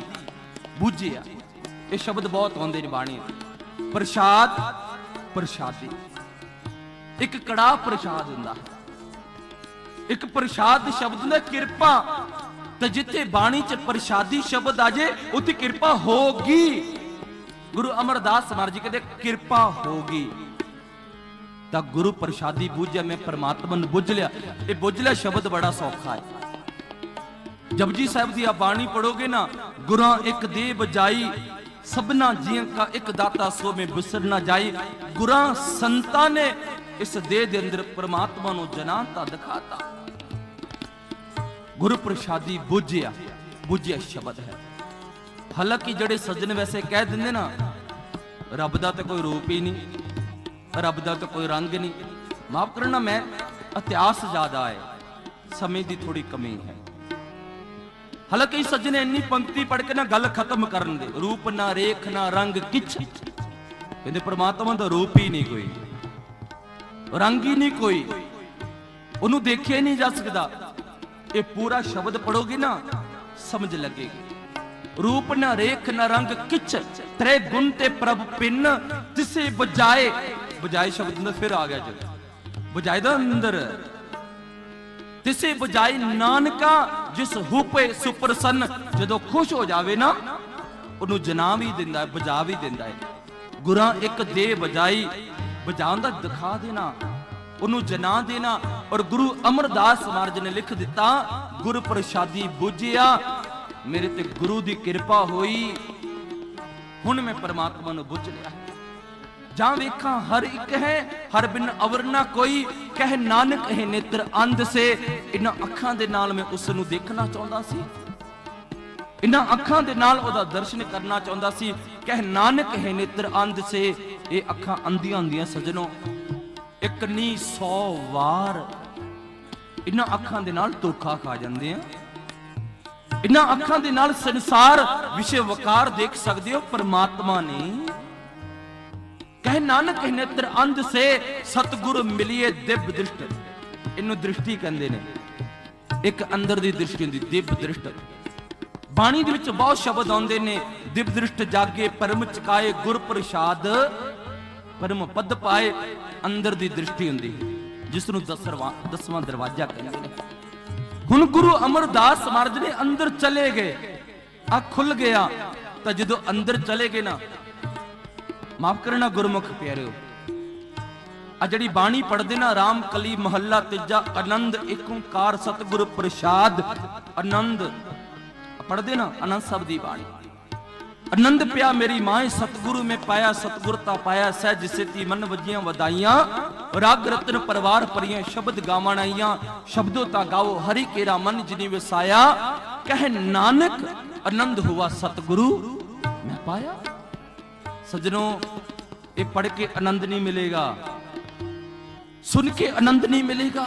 बूझिया, ये शब्द बहुत आउंदे ने बाणी। प्रसाद प्रसादी, एक कड़ा प्रसाद हुंदा, एक प्रसाद शब्द हुंदा किरपा। तो जिथे बाणी च प्रसादी शब्द आ जाए उत्थे किरपा होगी। गुरु अमरदास महाराज जी कहते किरपा होगी। तो गुरु प्रसादी बूझिया, मैं परमात्मा ने बुझ लिया। ये बुझ लिया शब्द बड़ा सौखा है। जपजी साहब की आप बाणी पढ़ोगे ना, गुरां एक दे बजाई सबना जियां का एक दाता सो में बिसर ना जाई। गुरां संतां ने इस देह दे अंदर परमात्मा नूं जनाता दिखाता। गुरु प्रसादी बूझिया, बूझिया शब्द है। हालांकि जड़े सज्जन वैसे कह देंगे ना रब दा तो कोई रूप ही नहीं, रब दा तो कोई रंग नहीं, माफ करना, मैं इतिहास ज्यादा है, समय की थोड़ी कमी है। हालांकि सज्जने इन्नी पंक्ति पढ़ के ना गल खत्म कर दे, रूप ना रेख ना रंग किछ, कहते परमात्मा का रूप ही नहीं कोई, रंग ही नहीं कोई, उन्होंने देखिया नहीं जा सकता। ये पूरा शब्द पढ़ोगे ना समझ लगेगी। रूप न रेख न रंग किछ, त्रै गुण ते प्रभ पिन, तिसे बजाए, बजाए शब्द अंदर फिर आ गया, जो बजाए दा अंदर, तिसे बजाए नानका जिस हुपे सुप्रसन्न, जदों खुश हो जावे ना उन्होंने जना भी दिंदा है, बजा भी दिंदा है। गुरां एक दे बजाई, बजाउण दा दिखा देना, उन्होंने जना देना। और गुरु अमरदास महाराज ने लिख दिता, गुर प्रसादी बुझिया, मेरे ते गुरु दी कृपा होई, हुण मैं परमात्मा नूं बुझ लिया। जां वेखां हर एक है, हर बिन अवर ना कोई, कह नानक है नेत्र अंध से। इन्हां अखां दे नाल मैं उस नूं देखना चाहुंदा सी, इन्हां अखां दे नाल ओदा दर्शन करना चाहुंदा सी। कह नानक है नेत्र अंध से, ये अखां अंधियां हुंदियां सजनों, एक नहीं 100 वार इन्हां अखां दे नाल धोखा खा जांदे आ। इन्हां अखां दे नाल संसार विषय वकार देख सकदे हो, परमात्मा ने कह नानक नेत्र अंध से, सतगुरु मिलिए दिव्य दृष्टि। इन्हूं दृष्टि कहंदे ने, एक अंदर दी दृष्टि हुंदी, दिव्य दृष्टि। बाणी दे विच बहुत शब्द आउंदे ने, दिव्य दृष्टि जागे परम चकाए, गुर प्रसाद परम पद पाए। अंदर दी दृष्टि हुंदी जिसनूं 10वां दरवाजा कहंदे ने। हुण गुरु अमरदास महाराज ने अंदर चले गए, आ खुल गया। तो जदों अंदर चले गए ना, माफ करना गुरमुख प्यारिओ, आ जड़ी बाणी पढ़दे ना, राम कली महला तीजा, आनंद एक ओंकार सतगुर प्रसाद। आनंद पढ़दे ना, आनंद शब्द दी बाणी। आनंद पिया मेरी माए सतगुरु में पाया, सतगुरता पाया सहज सेती, मन वजियां वदाइयां, राग रत्न परवार परियां, शब्द गावण आईयां, शब्दों ता गाओ हरि केरा मन जिनी विसाया। कह नानक आनंद हुआ सतगुरु मैं पाया। सजनों, ये पढ़ के आनंद नहीं मिलेगा, सुन के आनंद नहीं मिलेगा।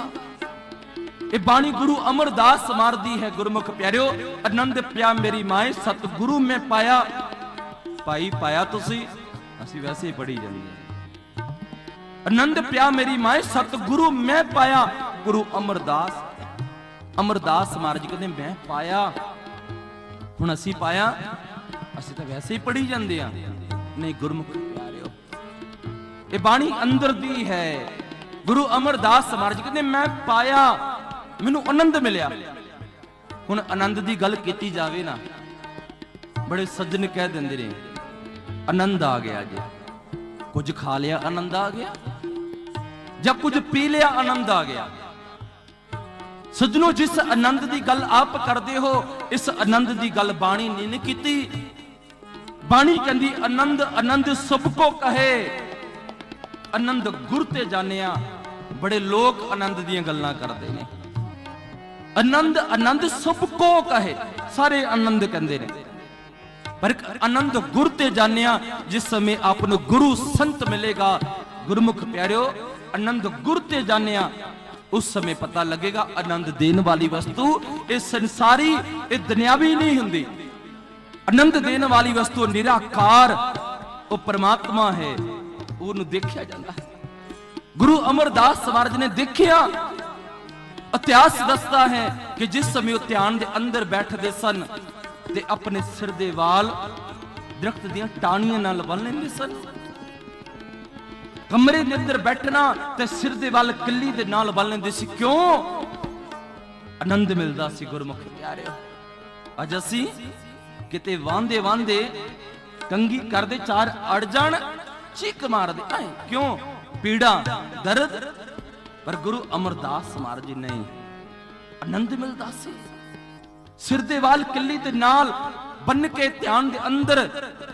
ये बाणी गुरु अमरदास मारदी है गुरमुख प्यारिओ। आनंद पिया मेरी माए सतगुरु में पाया। पाई पाया तुसी, असी वैसे ही पढ़ी जानी है। आनंद पिया मेरी माए सतगुरु मैं पाया। गुरु अमरदास महाराज कहते मैं पाया। हुण असी पाया, असी तो वैसे ही पढ़ी जाते हैं। नहीं गुरमुख प्यारिओ, ये बाणी अंदर दी है। गुरु अमरदास महाराज कहते मैं पाया, मैनू आनंद मिलिया। हुण आनंद की गल की जाए ना, बड़े सज्जन कह देंगे ने आनंद आ गया जी, कुछ खा लिया आनंद आ गया, या कुछ पी लिया आनंद आ गया। सज्जनों, जिस आनंद की गल आप करते हो, इस आनंद की गल बाणी नहीं की। बाणी कहती आनंद आनंद सबको कहे, आनंद गुर ते जानिया। बड़े लोग आनंद दी गल्लां करते हैं। आनंद आनंद सबको कहे, सारे आनंद कहते हैं, पर आनंद गुर ते जानिया। जिस समय आपको गुरु संत मिलेगा, गुरमुख प्यारिओ, आनंद गुर ते जानिया, उस समय पता लगेगा आनंद देने वाली वस्तु ये संसारी, ये दुनियावी नहीं हुंदी। आनंद देने वाली वस्तु निराकार, वो परमात्मा है, उन्हें देखा जाता है। गुरु अमरदास महाराज ने देखिया। इतिहास दसदा है कि जिस समय वो ध्यान के अंदर बैठते सन, ते अपने सिर दे वाल दरख्त दियां टाणियां नाल बन लेंदे सन। कमरे दे अंदर बैठना ते सिर दे वाल किल्ली दे नाल बन लेंदे सी। क्यों? आनंद मिलदा सी गुरमुख प्यारिओ। अज असी किते वांदे वांदे कंगी करदे चार अड़ जाण, चीक मार दे, क्यों? पीड़ा दर्द। पर गुरु अमरदास महाराज जी नहीं, आनंद मिलदा सी। सिर दे वाल किल्ली दे नाल बन के ध्यान दे अंदर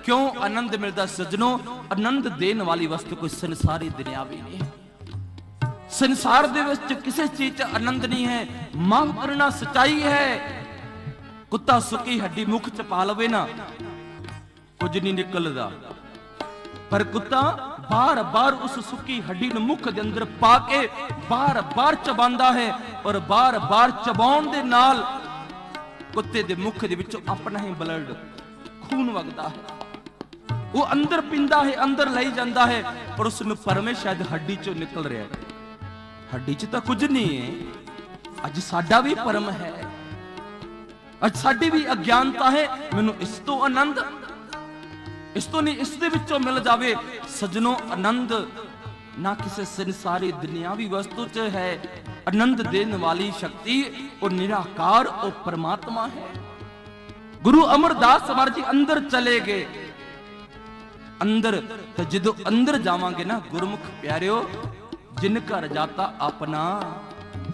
क्यों आनंद मिलदा? सजनों, आनंद देने वाली वस्तु कोई संसारी दुनियावी नहीं है। संसार दे विच किसी चीज च आनंद नहीं है। माफ करना सच्चाई है। कुत्ता सुकी हड्डी मुख च पा लवे ना, कुछ नहीं निकलदा, पर कुत्ता बार बार उस सुखी हड्डी ਨੂੰ ਮੁੱਖ ਦੇ ਅੰਦਰ ਪਾ ਕੇ ਬਾਰ ਬਾਰ ਚਬਾਉਂਦਾ ਹੈ ਔਰ ਬਾਰ ਬਾਰ ਚਬਾਉਣ ਦੇ ਨਾਲ ਕੁੱਤੇ ਦੇ ਮੁੱਖ ਦੇ ਵਿੱਚੋਂ ਆਪਣਾ ਹੀ ਬਲੱਡ ਖੂਨ ਵਗਦਾ ਹੈ। ਉਹ ਅੰਦਰ ਪਿੰਦਾ ਹੈ, ਅੰਦਰ ਲਈ ਜਾਂਦਾ ਹੈ, ਪਰ ਉਸ ਨੂੰ ਪਰਮੇ ਸ਼ਾਇਦ ਹੱਡੀ ਚੋਂ ਨਿਕਲ ਰਿਹਾ ਹੈ। ਹੱਡੀ 'ਚ ਤਾਂ ਕੁਝ ਨਹੀਂ ਹੈ। ਅੱਜ ਸਾਡਾ ਵੀ ਪਰਮ ਹੈ, ਅੱਜ ਸਾਡੀ ਵੀ ਅਗਿਆਨਤਾ ਹੈ। ਮੈਨੂੰ ਇਸ ਤੋਂ ਆਨੰਦ, ਇਸ ਤੋਂ ਨਹੀਂ, ਇਸ ਦੇ ਵਿੱਚੋਂ ਮਿਲ ਜਾਵੇ। ਸਜਣੋ, ਆਨੰਦ ਨਾ ਕਿਸੇ ਸੰਸਾਰੀ ਦੁਨਿਆਵੀ ਵਸਤੂ 'ਚ ਹੈ। ਆਨੰਦ ਦੇਣ ਵਾਲੀ ਸ਼ਕਤੀ ਉਹ ਨਿਰਾਕਾਰ, ਉਹ ਪਰਮਾਤਮਾ ਹੈ। ਗੁਰੂ ਅਮਰਦਾਸ ਸਵਾਰ ਜੀ ਅੰਦਰ ਚਲੇ ਗਏ। ਅੰਦਰ ਤੇ ਜਦੋਂ ਅੰਦਰ ਜਾਵਾਂਗੇ ਨਾ ਗੁਰਮੁਖ ਪਿਆਰਿਓ, ਜਿਨ ਘਰ ਜਾਤਾ ਆਪਣਾ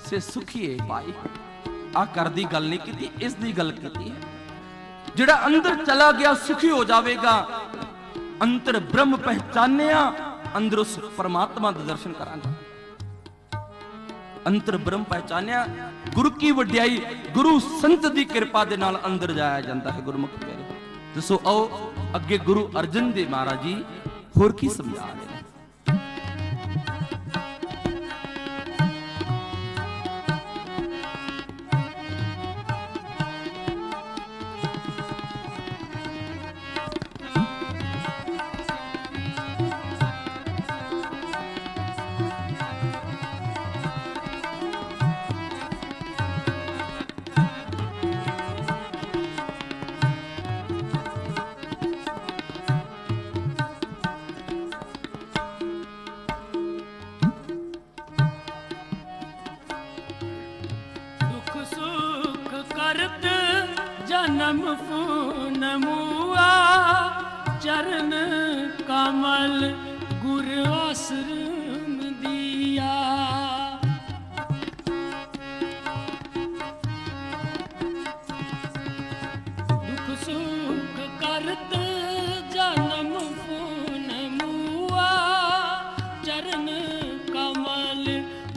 ਸੇ ਸੁਖੀਏ ਪਾਈ। ਆ ਘਰ ਦੀ ਗੱਲ ਨਹੀਂ ਕੀਤੀ, ਇਸ ਦੀ ਗੱਲ ਕੀਤੀ ਹੈ। ਜਿਹੜਾ ਅੰਦਰ ਚਲਾ ਗਿਆ ਸੁਖੀ ਹੋ ਜਾਵੇਗਾ। ਅੰਤਰ ਬ੍ਰਹਮ ਪਹਿਚਾਨਿਆ, ਅੰਦਰ ਉਸ ਪਰਮਾਤਮਾ ਦੇ ਦਰਸ਼ਨ ਕਰਾਂਗਾ। ਅੰਤਰ ਬ੍ਰਹਮ ਪਹਿਚਾਨਿਆ, ਗੁਰੂ ਕੀ ਵਡਿਆਈ, ਗੁਰੂ ਸੰਤ ਦੀ ਕਿਰਪਾ ਦੇ ਨਾਲ ਅੰਦਰ ਜਾਇਆ ਜਾਂਦਾ ਹੈ। ਗੁਰਮੁਖ ਪਿਆਰੇ ਦੱਸੋ, ਆਓ ਅੱਗੇ ਗੁਰੂ ਅਰਜਨ ਦੇਵ ਮਹਾਰਾਜ ਜੀ ਹੋਰ ਕੀ ਸਮਝਾ ਰਹੇ ਨੇ। जन्म फून मुआ चरण कमल गुर आश्रम दिया। दुख सुख करत जन्म फून मुआ चरण कमल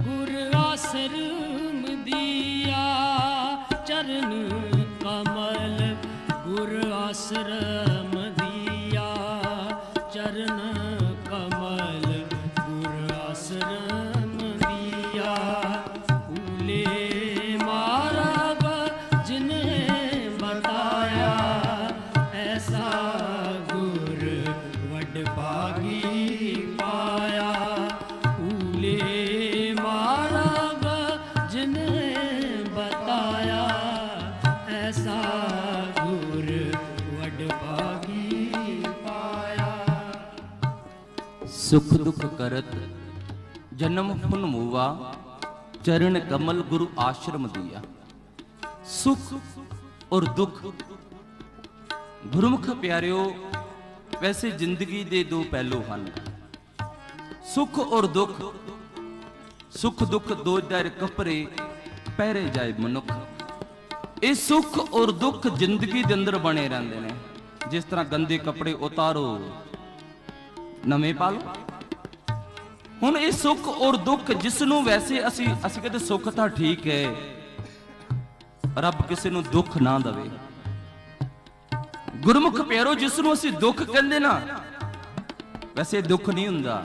गुर आश्रम दिया। चरण कमल गुर आश्रम दिया। चरण कमल गुर आश्रम दिया। फूले मार्ग जिन्हें बताया ऐसा गुर वड भागी पाया। फूले मार्ग जिन्हें बताया ऐसा गुर वड भागी पाया। सुख दुख करत जन्म फुन मूवा चरण कमल गुरु आश्रम दिया। सुख और दुख गुरुमुख प्यारियो, वैसे जिंदगी दे दो पहलू ਹਨ। सुख और दुख, सुख दुख दो दर कपरे ਪਹਿਰੇ ਜਾਏ ਮਨੁੱਖ। ਇਹ ਸੁੱਖ ਔਰ ਦੁੱਖ ਜ਼ਿੰਦਗੀ ਦੇ ਅੰਦਰ ਬਣੇ ਰਹਿੰਦੇ ਨੇ। ਜਿਸ ਤਰ੍ਹਾਂ ਗੰਦੇ ਕੱਪੜੇ ਉਤਾਰੋ, ਨਵੇਂ ਪਾ ਲਓ। ਹੁਣ ਇਹ ਸੁੱਖ ਔਰ ਦੁੱਖ ਜਿਸ ਨੂੰ ਵੈਸੇ ਅਸੀਂ ਕਹਿੰਦੇ ਸੁੱਖ ਤਾਂ ਠੀਕ ਹੈ, ਰੱਬ ਕਿਸੇ ਨੂੰ ਦੁੱਖ ਨਾ ਦੇਵੇ। ਗੁਰਮੁਖ ਪਿਆਰੋ, ਜਿਸ ਨੂੰ ਅਸੀਂ ਦੁੱਖ ਕਹਿੰਦੇ ਨਾ, ਵੈਸੇ ਦੁੱਖ ਨਹੀਂ ਹੁੰਦਾ।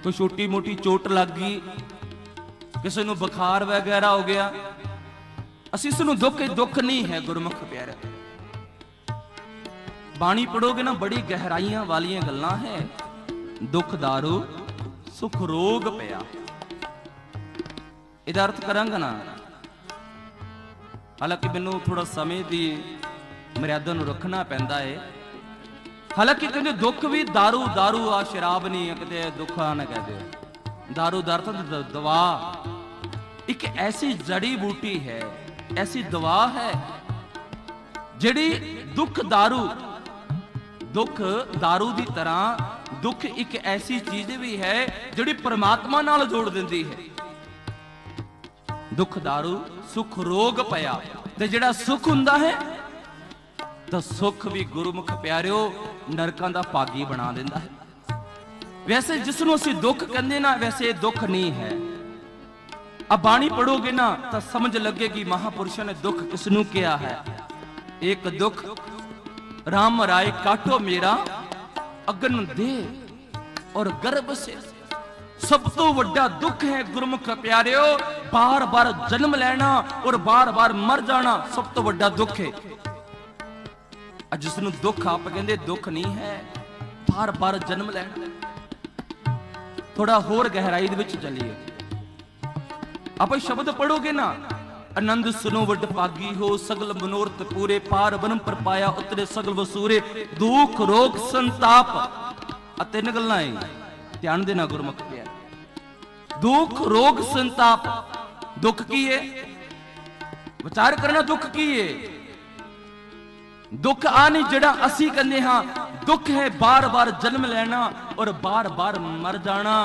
ਕੋਈ ਛੋਟੀ ਮੋਟੀ ਚੋਟ ਲੱਗ ਗਈ, ਕਿਸੇ ਨੂੰ ਬੁਖਾਰ ਵਗੈਰਾ ਹੋ ਗਿਆ, ਅਸੀਂ ਇਸ ਨੂੰ ਦੁੱਖ ਨਹੀਂ ਹੈ। ਗੁਰਮੁਖ ਪਿਆਰੇ, ਬਾਣੀ ਪੜੋਗੇ ਨਾ, ਬੜੀ ਗਹਿਰਾਈਆਂ ਵਾਲੀਆਂ ਗੱਲਾਂ ਹੈ। ਦੁੱਖ ਦਾਰੂ ਸੁਖ ਰੋਗ ਪਿਆ, ਇਹਦਾ ਅਰਥ ਕਰਾਂਗਾ ਨਾ। ਹਾਲਾਂਕਿ ਮੈਨੂੰ ਥੋੜਾ ਸਮੇਂ ਦੀ ਮਰਿਆਦਾ ਨੂੰ ਰੱਖਣਾ ਪੈਂਦਾ ਹੈ। ਹਾਲਾਂਕਿ ਕਹਿੰਦੇ ਦੁੱਖ ਵੀ ਦਾਰੂ ਆ, ਸ਼ਰਾਬ ਨਹੀਂ। ਕਿਤੇ ਦੁੱਖ ਆ ਨਾ ਕਹਦੇ। ਦਾਰੂ ਦਾ ਅਰਥ ਦਵਾ, ਇੱਕ ਐਸੀ ਜੜੀ ਬੂਟੀ ਹੈ, ਐਸੀ ਦਵਾ ਹੈ ਜਿਹੜੀ ਦੁੱਖ ਦਾਰੂ ਦੀ ਤਰ੍ਹਾਂ, ਦੁੱਖ ਇੱਕ ਐਸੀ ਚੀਜ਼ ਵੀ ਹੈ ਜਿਹੜੀ ਪਰਮਾਤਮਾ ਨਾਲ ਜੋੜ ਦਿੰਦੀ ਹੈ। ਦੁੱਖ ਦਾਰੂ ਸੁਖ ਰੋਗ ਪਿਆ। ਤੇ ਜਿਹੜਾ ਸੁਖ ਹੁੰਦਾ ਹੈ ਤਾਂ ਸੁਖ ਵੀ ਗੁਰਮੁਖ ਪਿਆਰਿਓ ਨਰਕਾਂ ਦਾ ਭਾਗੀ ਬਣਾ ਦਿੰਦਾ ਹੈ। ਵੈਸੇ ਜਿਸ ਨੂੰ ਅਸੀਂ ਦੁੱਖ ਕਹਿੰਦੇ ਨਾ, ਵੈਸੇ ਦੁੱਖ ਨਹੀਂ ਹੈ। ਆ ਬਾਣੀ ਪੜੋਗੇ ਨਾ ਤਾਂ ਸਮਝ ਲੱਗੇਗੀ ਮਹਾਪੁਰਸ਼ਾਂ ਨੇ ਦੁੱਖ ਕਿਸ ਨੂੰ ਕਿਹਾ ਹੈ। ਇੱਕ ਦੁੱਖ RAM ਰਾਏ ਕਾਟੋ ਮੇਰਾ ਅਗਨ ਦੇ। और गर्भ से। सब तो वड्डा दुख है गुरमुख प्यारियो, बार बार जन्म लेना और बार बार मर जाना सब तो वड्डा दुख है। जिसनों दुख आप कहते दुख नहीं है, बार बार जन्म लेना। थोड़ा होर गहराई दे विच चलिए, आप शब्द पढ़ोगे ना, आनंद सुनो वड पागी हो, सगल मनोरथ पूरे, पार ब्रह्म पर पाया उतरे सगल वसूरे, दुख रोग संताप। तीन गल्लां है, ध्यान देना गुरमुख प्यारे। दुख रोग संताप, दुख की है, विचार करना दुख की है। दुख आ नहीं जड़ा असी कहने हाँ, दुख है बार बार जन्म लेना और बार बार मर जाना।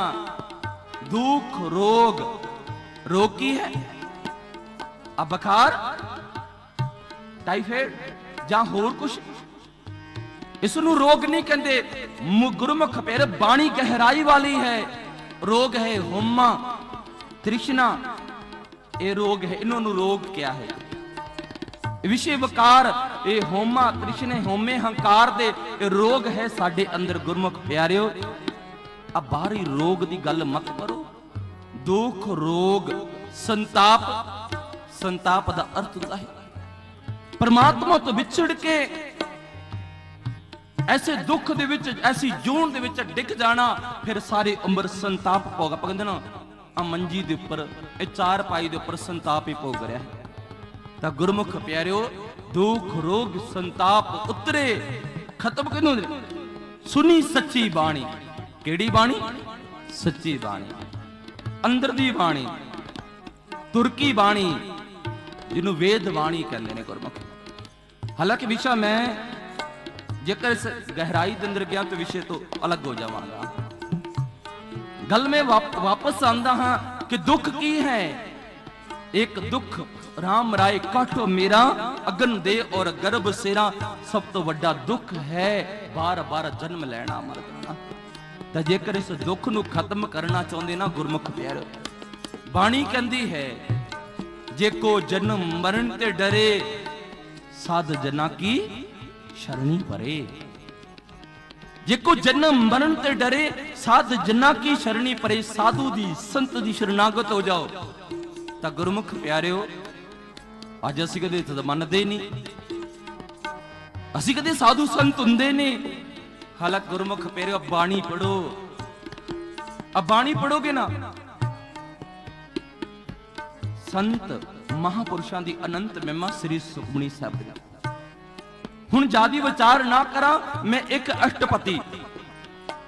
दुख रोग, रोग की है अब बुखार, टाइफाइड ਜਾਂ ਹੋਰ कुछ, इसनों रोग नहीं कहते। गुरमुख प्यारे बाणी गहराई वाली है। रोग है होमा तृष्णा, ये रोग है। इन्होंने रोग क्या है? विषय विकार, ये होमा तृष्णे होमे हंकार दे रोग है साडे अंदर। गुरमुख प्यारियो अब बाहरी रोग दी गल मत करो। दुख रोग संताप, संताप दा अर्थ होता है परमात्मा तो विछड़ के ऐसे दुख दे विच, ऐसी जून दे विच डिग जाना, फिर सारी उम्र संताप भोग। आप कहंदे ना आ मंजी दे उपर, ए चार पाई दे उपर संताप ही भोग रहा है। तां गुरमुख प्यारियो दुख रोग संताप उतरे खत्म किनों दे? सुनी सच्ची बाणी। केड़ी बाणी? सच्ची बाणी, अंदर दी बाणी, तुरकी बाणी, जिन्हों वेद बाणी कहते हैं गुरमुख। हालांकि विषय मैं जेकर इस गहराई के अंदर गया तो विषय तो अलग हो जावांगा। गल में वापस आंदा हाँ कि दुख की है। एक दुख राम राय काटो मेरा, अगन दे और गर्भ सेरा, सब तो वड्डा दुख है बार बार जन्म लेना मर जाना। तो जेकर इस दुख नू खत्म करना चाहते ना गुरमुख प्यारे, बाणी कहती है जेको जन्म मरण ते डरे, साध जना की शरणी परे। जेको जन्म मरण ते डरे, साध जना की शरणी परे। साधु दी संत दी शरणागत हो जाओ। तो गुरमुख प्यारियो अज असी कदे तो मनते नहीं, असी कदे साधु संत हुंदे नहीं। हालांकि गुरमुख प्यारियो बाणी पढ़ो, अब बाणी पढ़ोगे ना, संत महापुरुषों की अनंत महिमा श्री सुखमनी साहब दी। हुण जादी विचार ना करा, मैं एक अष्टपति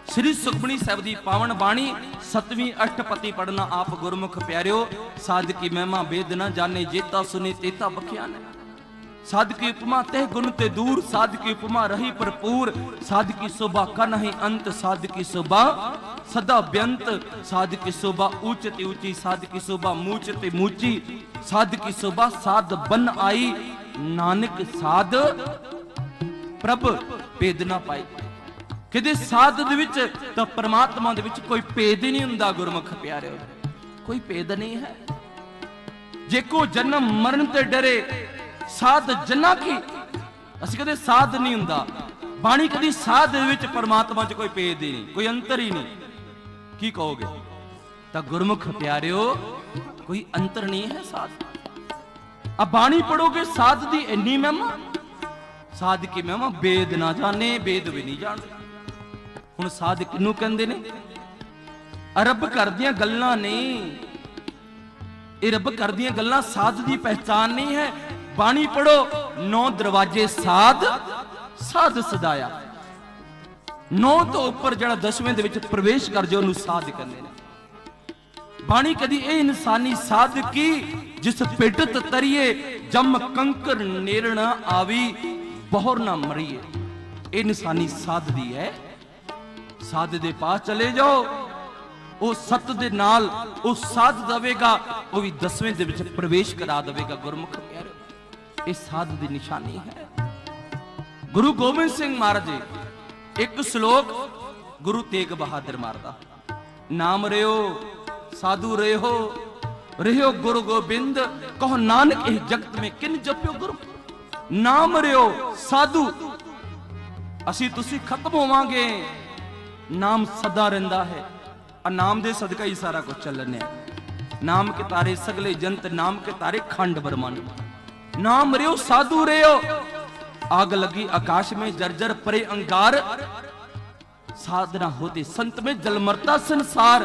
श्री सुखमनी साहब दी पावन बाणी 7वीं अष्टपति पढ़ना। आप गुरमुख प्यारियो साध की महिमा वेद न जाने, जेता सुने तेता बख्याने। साध की उपमा तह गुण ते दूर, साध की उपमा रही भरपूर। साध की शोभा का नहीं अंत, साध की शोभा सदा बेअंत। साध की शोभा ऊंच ते ऊंची, साध की शोभा मूच ते मूची। साध की शोभा साध बन आई, नानक साध प्रभ भेद ना पाई। किदे साध दे विच तां परमात्मा दे विच कोई भेद ही नहीं हुंदा। गुरमुख प्यारे कोई भेद नहीं है। जेको जन्म मरण ते डरे, साध जना की। असीं कदे साध नहीं हुंदा। बाणी कदी साध दे विच परमात्मा च कोई भेद ही नहीं, कोई अंतर ही नहीं। की कहोगे? तां गुरमुख प्यारियो कोई अंतर नहीं है साध। अब बाणी पढ़ोगे साध दी इन्नी महिमा, साध की महिमा वेद ना जाने, वेद भी नहीं जानते। हुण साध किनू कहंदे ने? रब करदियां गल्लां नहीं, ये रब करदियां गल्लां साध दी पहचान नहीं है। बाणी पढ़ो, 9 दरवाजे साध, साध सदाया। 9 तो उपर जड़ा 10वें दे विच प्रवेश कर जाओ, उन्हें साध कहंदे ने। बाणी कदी ए इंसानी साध की, जिस पेटत तरिए जम कंकर नेरण आवी, बहुर ना मरिए। ए इंसानी साध दी है। साध दे पास चले जाओ, वो सत दे नाल वो साध देवेगा, वो भी 10वें दे विच प्रवेश करा देवेगा। गुरमुख प्यारे ये साध दी निशानी है। गुरु गोबिंद सिंह महाराज जी एक श्लोक गुरु तेग बहादुर मारदा, नाम रहो साधु रहो गुरु गोबिंद, कहो नानक इस जगत में किन जप्यो गुरु। नाम रहो साधु, असी तुसी खत्म होवांगे, नाम सदा रहिंदा है। नाम दे सदका ही सारा कुछ चलने। नाम के तारे सगले जंत, नाम के तारे खंड ब्रह्मांड। नाम रियो साधु रियो, आग लगी आकाश में जर्जर परे अंगार। साधना होती संत में जलमरता संसार।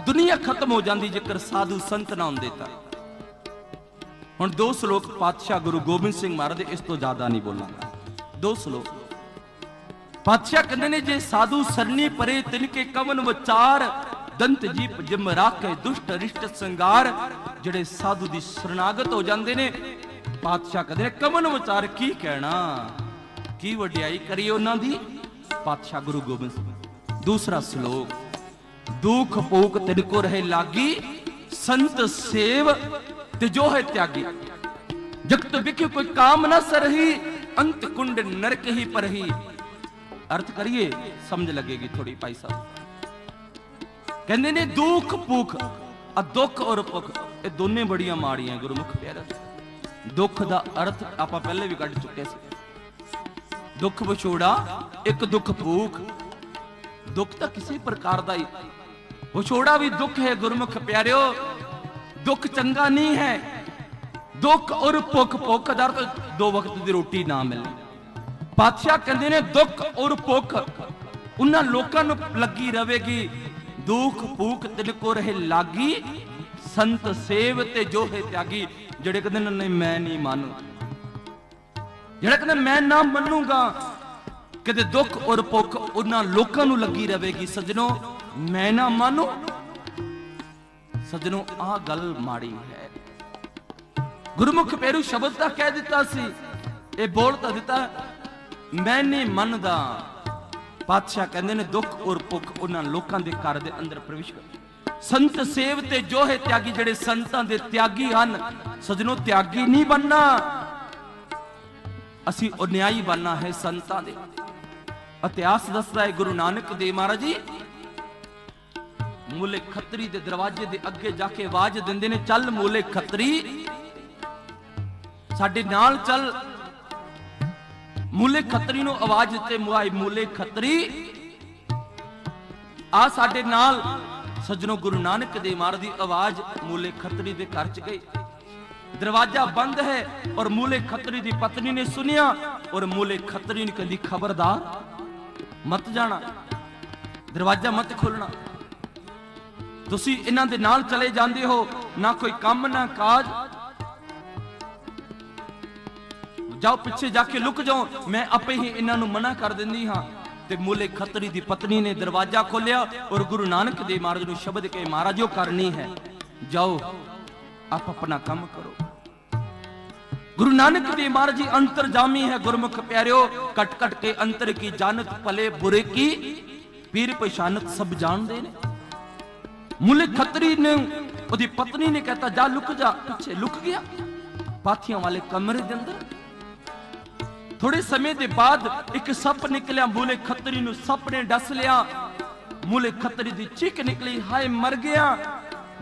दुनिया खत्म हो जाती जेकर साधु संत ना होंदे तां। हुण दो श्लोक पातशाह गुरु गोबिंद सिंह महाराज इस तो ज्यादा नहीं बोलांगा। दो श्लोक पातशाह कहते ने, जे साधु सरनी परे तिनके कवन विचार। दंत जीप जिम राखे दुष्ट रिष्ट संगार। जेड़े साधु दी शरणागत हो जाते ने, पातशाह कहते ने कवन विचार की कहना, की वडियाई करी उन्हां दी। पातशाह गुरु गोबिंद सिंह। दूसरा श्लोक, दुख भूख तिनको रहे लागी। संत सेव तिजो है त्यागी। जगत बिखे कोई काम न सरही। अंत कुंड नरक ही परही। अर्थ करिए, समझ लगेगी थोड़ी भाई साहब। कहते ने दुख भूख, दुख और भुख ये दोने बड़िया माड़ियां गुरमुख प्यारे। दुख दा अर्थ आपां पहले भी कढ़ चुके से। दुख विछोड़ा, एक दुख भूख। दुख तो किसी प्रकार का ही, विछोड़ा भी दुख है गुरमुख प्यारियो। दुख चंगा नहीं है। दुख और भुख, भुख दा अर्थ दो वक्त की रोटी ना मिले। पातशाह कहते ने दुख और भुख उन्हां लोकां नूं लगी रहेगी। दुख भूख तिनको रहे लागी। संत सेव ते जो है त्यागी। जेड़े कहते ने नहीं मैं नहीं मानू, जेड़ा कहते मैं ना मनूंगा, कहते दुख और भुख उन्हां लोकां नूं लगी रहेगी। सजनों मैं ना मानू, सजनों आ गल माड़ी है। गुरमुख पेरू शब्द तां कह दिता सी, ये बोल तां दिता मैं नहीं मनदा। पातशाह कहते ने दुख और भुख उन्हां लोकां दे घर दे अंदर प्रवेश कर। संत सेव ते जो है त्यागी। जेड़े संतां दे त्यागी हन, सजनों त्यागी नहीं बनना, असी अन्यायी बनना है संतां दे। इतिहास दसदा है गुरु नानक देव महाराज जी मूले खतरी दे दरवाजे दे अगे जाके आवाज दिंदे ने, चल मूले खतरी साडे नाल चल। मूले खतरी नूं आवाज दिते, मुआई मूले खतरी आ साडे नाल। सजनों गुरु नानक देव महाराज दी आवाज मूले खतरी दे घर च गई। दरवाजा बंद है और मूले खतरी दी पत्नी ने सुनिया और मूले खतरी ने कहती खबरदार मत जाना, दरवाजा मत खोलना। तुसी इन्हां दे नाल चले जांदे हो, ना कोई काम ना काज, जाओ पीछे जाके लुक जाओ, मैं आपे ही इन्हां नूं मना कर दिंदी हां। ते मूले खतरी दी पत्नी ने दरवाजा खोलिया और गुरु नानक देव महाराज नूं शब्द के महाराज जो करनी है, जाओ आप अपना काम करो। गुरु नानक देव महाराज जी अंतर्जामी है गुरमुख प्यारियो। कट कट के अंतर की जानत, भले बुरे की पीर पहचानत सब जान दे ने। मूले खतरी ने ओदी पत्नी ने कहता जा लुक जा, पीछे लुक गया पाथियां वाले कमरे दे अंदर। थोड़े समय के बाद एक सप निकलिया, मूले खतरी नूं सप ने डस लिया। मूले खतरी दी चीख निकली, हाय मर गया।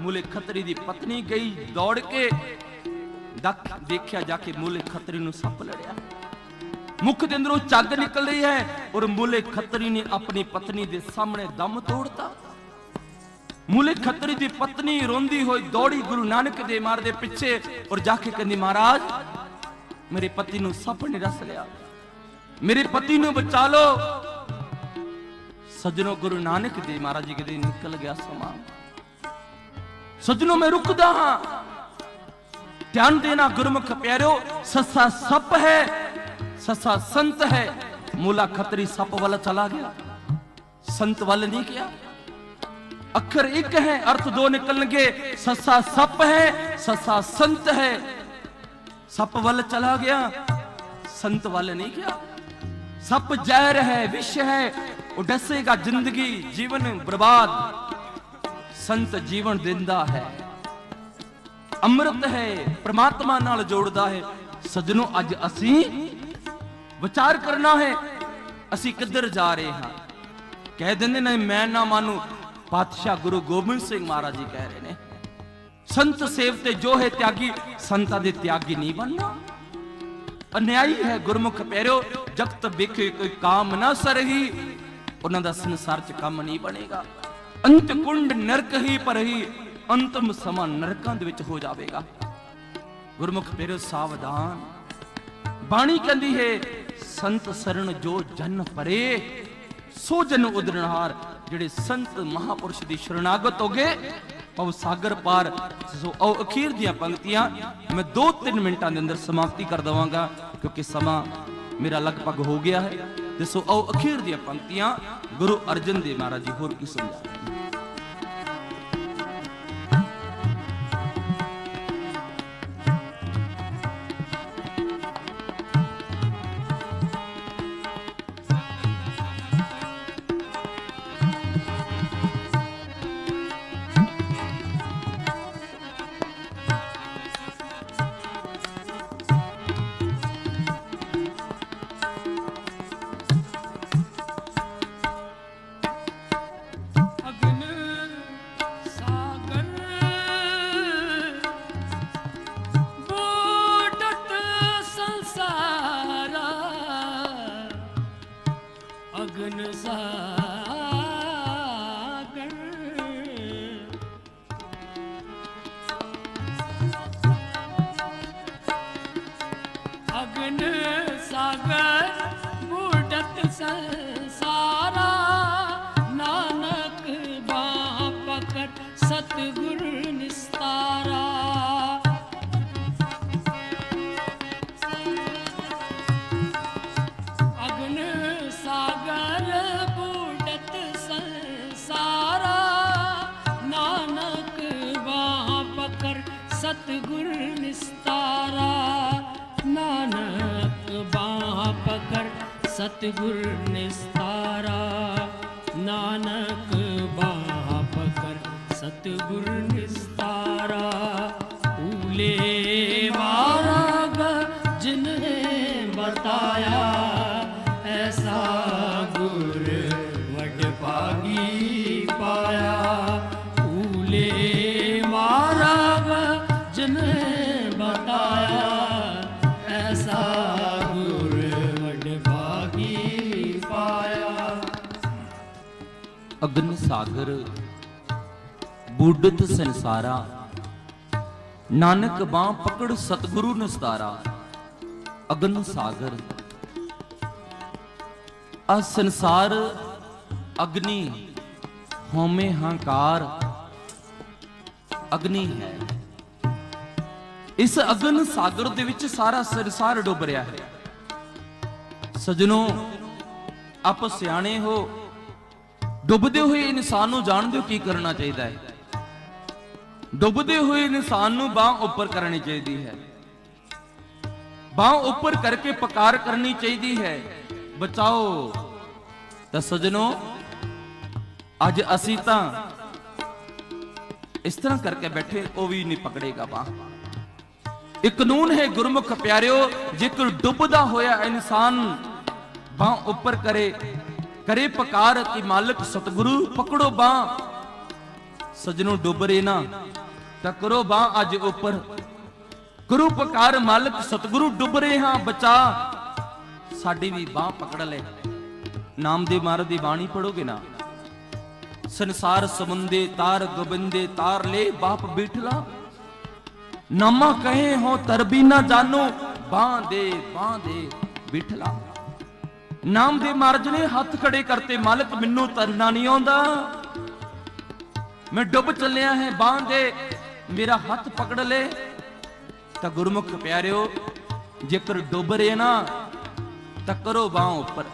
मूले खतरी दी पत्नी गई दौड़ के, देखिया जाके मूले खतरी नूं सप लड़िया। मुख दे अंदरों झग निकल रही है और मूले खतरी ने अपनी पत्नी दे सामने दम तोड़ता। मूले खतरी दी पत्नी रोंदी हुई दौड़ी गुरु नानक देव महाराज दे पिछे और जाके कहंदी महाराज मेरे पति नूं सप ने रस लिया, मेरे पति नूं बचा लो। सजनों गुरु नानक देव महाराज जी कहते निकल गया समा। सजनों मैं रुकदा हां, ध्यान देना गुरमुख प्यारो। ससा सप है, ससा संत है। मूला खतरी सप वाला चला गया, संत वाला नहीं गया। अक्षर एक है, अर्थ दो निकलणगे। ससा सप है, ससा संत है। सप वाला चला गया, संत वाले नहीं गया। सप जहर है, विष है, वो डसेगा जिंदगी, जीवन बर्बाद। संत जीवन देंदा है, अमृत है, परमात्मा नाल जोड़दा है। सजनों अज असी विचार करना है, असी किधर जा रहे हैं। कह देंगे नहीं मैं ना मानू, पातशाह गुरु गोबिंद सिंह महाराज जी कह रहे हैं संत सेवते जो है त्यागी, संता दे त्यागी नहीं बनना। अन्यायी है गुरमुख प्यारो, जगत बिखे कोई काम ना सरही। ਉਹਨਾਂ ਦਾ ਸੰਸਾਰ 'ਚ ਕੰਮ ਨਹੀਂ ਬਣੇਗਾ। ਅੰਤ ਕੁੰਡ ਨਰਕ ਹੀ ਪਰ ਹੀ ਅੰਤਮ ਸਮਾਂ ਨਰਕਾਂ ਦੇ ਵਿੱਚ ਹੋ ਜਾਵੇਗਾ। ਗੁਰਮੁਖ ਪਿਆਰਿਓ ਸਾਵਧਾਨ। ਬਾਣੀ ਕਹਿੰਦੀ ਹੈ ਸੰਤ ਸਰਣ ਜੋ ਜਨ ਪਰੇ ਸੋ ਜਨ ਉਦਰਨਹਾਰ। ਜਿਹੜੇ ਸੰਤ ਮਹਾਪੁਰਸ਼ ਦੀ ਸ਼ਰਨਾਗਤ ਹੋ ਗਏ ਪਵ ਸਾਗਰ ਪਾਰ। ਸੋ ਉਹ ਅਖੀਰ ਦੀਆਂ ਪੰਕਤੀਆਂ ਮੈਂ 2-3 ਮਿੰਟਾਂ ਦੇ ਅੰਦਰ ਸਮਾਪਤੀ ਕਰ ਦਵਾਂਗਾ ਕਿਉਂਕਿ ਸਮਾਂ ਮੇਰਾ ਲਗਭਗ ਹੋ ਗਿਆ ਹੈ। ਤੇ ਸੋ ਉਹ ਅਖੀਰ ਦੀਆਂ ਪੰਕਤੀਆਂ ਗੁਰੂ ਅਰਜਨ ਦੇਵ ਮਹਾਰਾਜ ਜੀ ਹੋਰ ਕੀ ਸਮਝਾ ਰਹੇ ਨੇ। सतगुर निस्तारा नानक बाह पकड़ सतगुर निस्तारा नानक बाह पकड़ सतगुर निस्तारा। ऊले मार्ग जिन्हें बताया ऐसा गुर वड पागी पाया। ऊले मार्ग जिन्हें बताया ऐसा गुर वड पागी पाया। अग्न सागर बूढ़त संसारा नानक बां पकड़ सतगुरु निस्तारा। अग्न सागर आ संसार अग्नि होमे हंकार अग्नि है। इस अग्न सागर दे विच सारा संसार डुब रहा है। सजनों आप सियाणे हो, डुबदे हुए इंसान नूं जाणदे हो की करना चाहिए है। डुबदे हुए इंसान नूं बांह उपर करनी चाहिए है। बांह उपर करके पकार करनी चाहिए है, बचाओ। तो सजनों अज असी तां इस तरह करके बैठे, वो भी नहीं पकड़ेगा बांह। एक कानून है गुरमुख प्यारियो, जेकर डुबदा होया इंसान बांह उपर करे, करे पकार कि मालिक सतगुरु पकड़ो बांह। सजनों डुब रहे ना तो करो बांह अज उपर, करो पकार मालिक सतगुरु डुब रहे हां बचा, साडी भी बांह पकड़ ले। नामदेव महाराज दी बाणी पढ़ोगे ना, संसार समुंदे तार गोबिंदे तार ले बाप बीठला, नामा कहे हो तरबी ना जानो बांह दे बीठला। नामदेव महाराज ने हाथ खड़े करते, मालिक मैनू तरना नहीं आउंदा, मैं डुब चलिया है, बांह दे मेरा हाथ पकड़ ले। तो गुरमुख प्यारियो जेकर डुब रहे ना तो करो बांह उपर,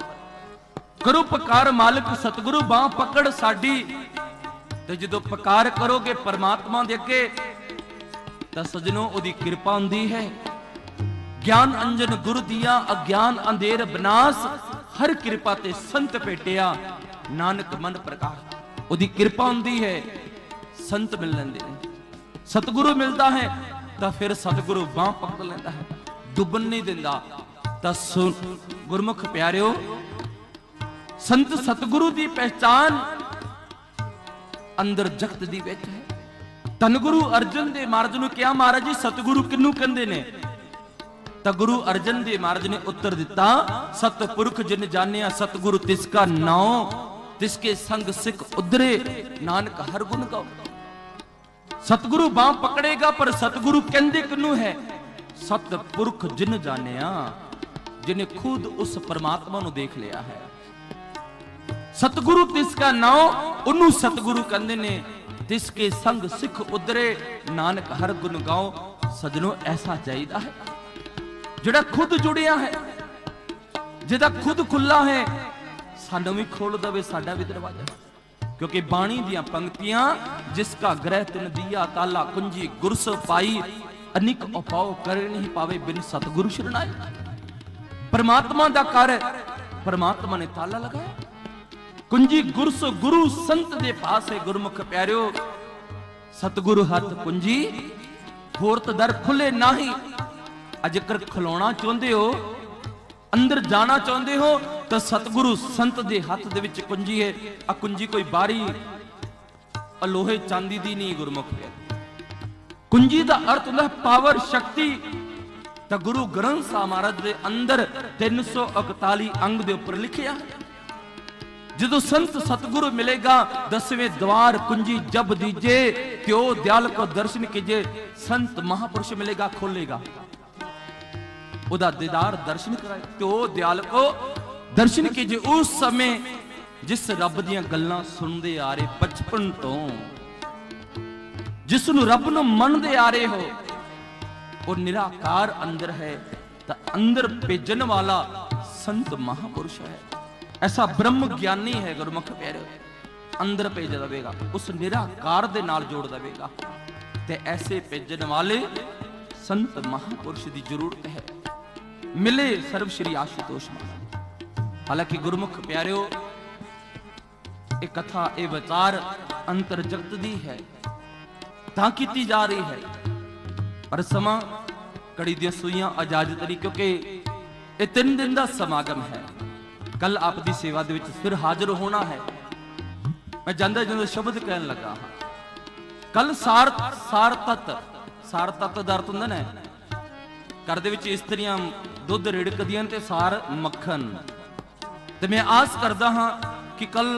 करो पकार मालिक सतगुरु बांह पकड़ साडी। तो जो पकार करोगे परमात्मा दे अगे तो सजनों ओदी कृपा हुंदी है। ज्ञान अंजन गुरु दिया अज्ञान अंधेर विनाश, हर कृपा ते संत भेटिया नानक मन प्रकाश। ओदी कृपा हुंदी है, संत मिल लेंदे ने, सतगुरु मिलता है तो फिर सतगुरु बांह पकड़ लेंदा है, डुबन नहीं दिंदा। तो सुन गुरमुख प्यारियो, संत सतगुरु दी पहचान अंदर जगत दी विच है। धन गुरु अर्जन देव महाराज नूं क्या महाराज जी सतगुरु किन्नू कहंदे ने? तो गुरु अर्जन देव महाराज ने उत्तर दिता, सतपुरख जिन जानिया सतगुरु तिसका नाम तिसके संग सिख उधरे, नानक हर गुण गाओ। सतगुरु बांह पकड़ेगा, पर सतगुरु कहंदे किनू है? सतपुरख जिन जानिया, जिन्हें खुद उस परमात्मा नु देख लिया है। सतगुरु तिसका नाम, उन्होंने सतगुरु कहंदे ने। तिसके संग सिख उधरे, नानक हर गुण गाओ। सजनों, ऐसा चाहिदा है जिहड़ा खुद जुड़िया है, जिहदा खुद खुला है। सानू भी खोल दवे साडा भी दरवाजा, क्योंकि बाणी दियां पंक्तियां, जिसका ग्रह तिन दिया ताला कुंजी गुरस पाई, अनिक उपाव करे नहीं पावे बिन सतगुरु शरणाई। परमात्मा दा कर, परमात्मा ने ताला लगाया। कुंजी गुरस गुरु संत दे पास है। गुरमुख प्यारियो, सतगुरु हथ कुंजी, होर तो दर खुले नाही। अजकर खिलाउणा चाहुंदे हो, अंदर जाना चाहुंदे हो, तो सतगुरु संत दे हथ दे विच कुंजी है। आ कुंजी कोई बारी लोहे चांदी दी नहीं। गुरमुख प्यारे, कुंजी दा अर्थ हुंदा पावर, शक्ति। तो गुरु ग्रंथ साहिब महाराज दे अंदर 341 अंग दे उपर लिखिया, जदों संत सतगुरु मिलेगा, 10वें द्वार कुंजी जब दीजे, त्यो दयाल को दर्शन कीजे। संत महापुरुष मिलेगा, खोलेगा, उदा दीदार दर्शन कराए, त्यो दयाल को दर्शन कीजे। उस समय जिस रब दियां गल्लां सुनदे आ रहे बचपन तो, जिसनू रब नू मनदे आ रहे हो, वो निराकार अंदर है। तो अंदर भेजन वाला संत महापुरुष है। ऐसा ब्रह्म ज्ञानी है गुरमुख प्यारे, अंदर भेज देगा, उस निराकार दे नाल जोड़ देगा। ते ऐसे भेजन वाले संत महापुरुष की जरूरत है। मिले सर्व श्री आशुतोष महाराज। हालांकि गुरमुख प्यारियो, एक कथा, ये विचार अंतर जगत दी है, तां कीती जा रही है। पर समा कड़ी दी सुइयां इजाजत नहीं, क्योंकि ये 3 दिन का समागम है। कल आप दी सेवा दे विच फिर हाजिर होना है। मैं जांदा जांदा शब्द कहन लगा हाँ, कल सार तत्त दा अर्थ हुंदा ना, घर दे विच इस्त्रियां दुध रिड़कदियां ते सार मक्खन। ते मैं आस करदा हाँ कि कल,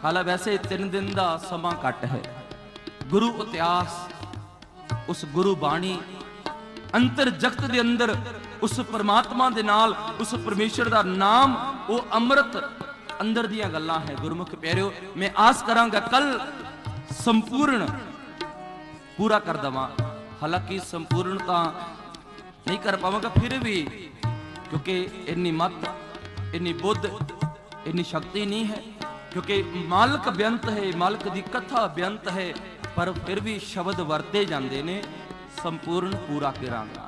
हालां वैसे 3 दिन का समा घट है, गुरु इतिहास, उस गुरु बाणी, अंतर जगत दे अंदर उस परमात्मा दे नाल, उस परमेश्वर दा नाम, वो अमृत अंदर दियां गल्लां है। गुरमुख प्यारियो, मैं आस करांगा कल संपूर्ण पूरा कर दवां। हालांकि संपूर्णता नहीं कर पावांगा फिर भी, क्योंकि इन्नी मत, इन्नी बुद्ध, इन्नी शक्ति नहीं है। क्योंकि मालक बेअंत है, मालक दी कथा बेअंत है, पर फिर भी शब्द वरते जांदे ने। संपूर्ण पूरा करांगा,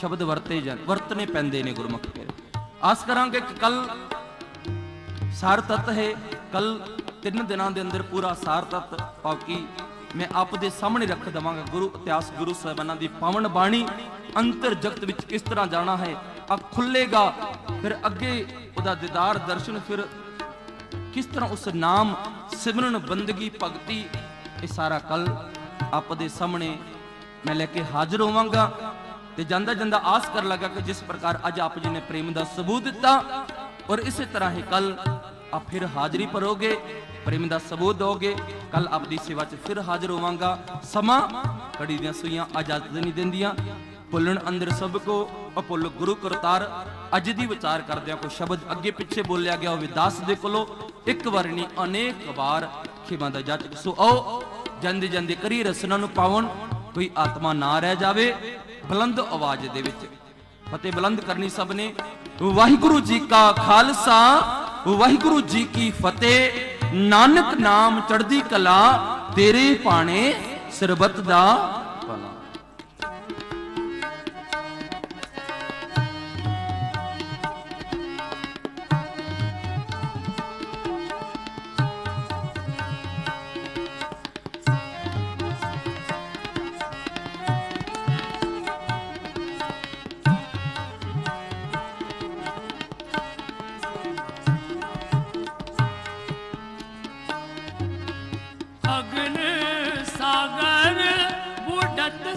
शब्द वरतने पैंदे ने गुरमुख के। आस करांगे कि कल सार तत्त है, कल 3 दिनों के अंदर पूरा सार तत्त पाकी मैं आप दे सामने रख देवांगा। गुरु इतिहास, गुरु साहिबाना दी पावन बाणी, अंतर जगत विच किस तरह जाना है, आ खुलेगा। फिर अगे उदा दीदार दर्शन, फिर किस तरह उस नाम सिमरन बंदगी भगती, ये सारा कल आप दे सामने मैं लेके हाजिर होवांगा। ते जांदा जांदा आस कर लगा कि जिस प्रकार अज आप जी ने प्रेम का सबूत दिता, और इसी तरह ही कल आप फिर हाजिरी भरोगे, प्रेम का सबूत दोगे। कल आप दी सेवा च फिर हाजिर होवांगा। समा कड़ी दियां सुइयां इजाजत नहीं देंदियां। भुलन अंदर सब को अपुल गुरु करतार। अज दी विचार करदियां कोई शब्द अगे पिछे बोलिया गया होवे दास दे कोलों, एक बार नहीं अनेक बार खिमा दा जाचक। सो आओ ਜਾਂਦੇ ਜਾਂਦੇ ਕਰੀ ਰਸਨਾ ਨੂੰ ਪਾਵਨ, कोई आत्मा ना रह जावे। बुलंद आवाज दे विच फतेह बुलंद करनी सब ने। वाहिगुरु जी का खालसा, वाहिगुरु जी की फतेह। नानक नाम चढ़दी कला, तेरे पाने सरबत दा भला।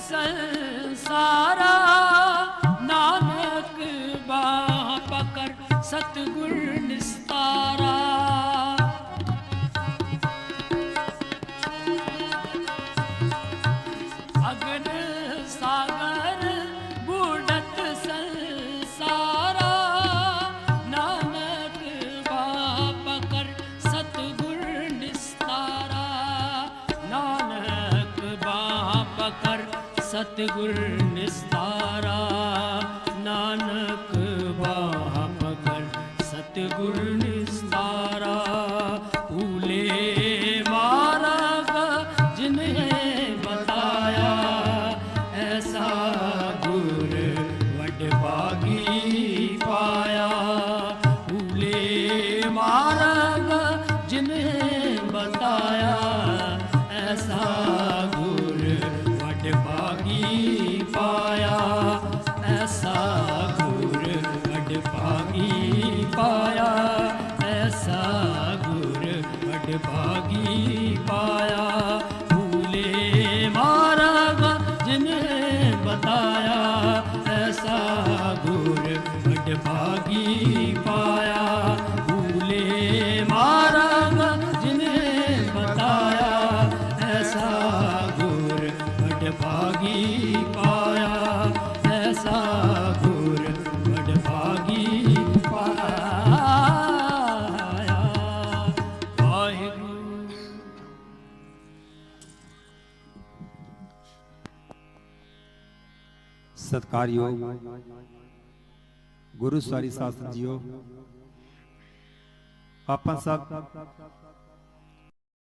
संसारा नानक बाह पकड़ सतगुर निस्तारा। सतगुर निस्तारा नानक बाह पकड़ सतगुर निस्तारा भूले मार्ग जिन्हें बताया ऐसा गुर वडभागी पाया भूले मार्ग जिन्हें बताया ऐसा गुर वडभागी पाया ऐसा गुर वडभागी पाया ऐसा गुर वडभागी पाया भूले मार्ग जिन्हें बताया ऐसा गुर वडभागी पाया भूले मार्ग जिन्हें बताया ऐसा गुर वडभागी पाया ऐसा गुर वडभागी पाया वाहिगुरू। सत्कारयोग गुरु सवारी साध संगत जीओ, ਆਪਾਂ ਸਭ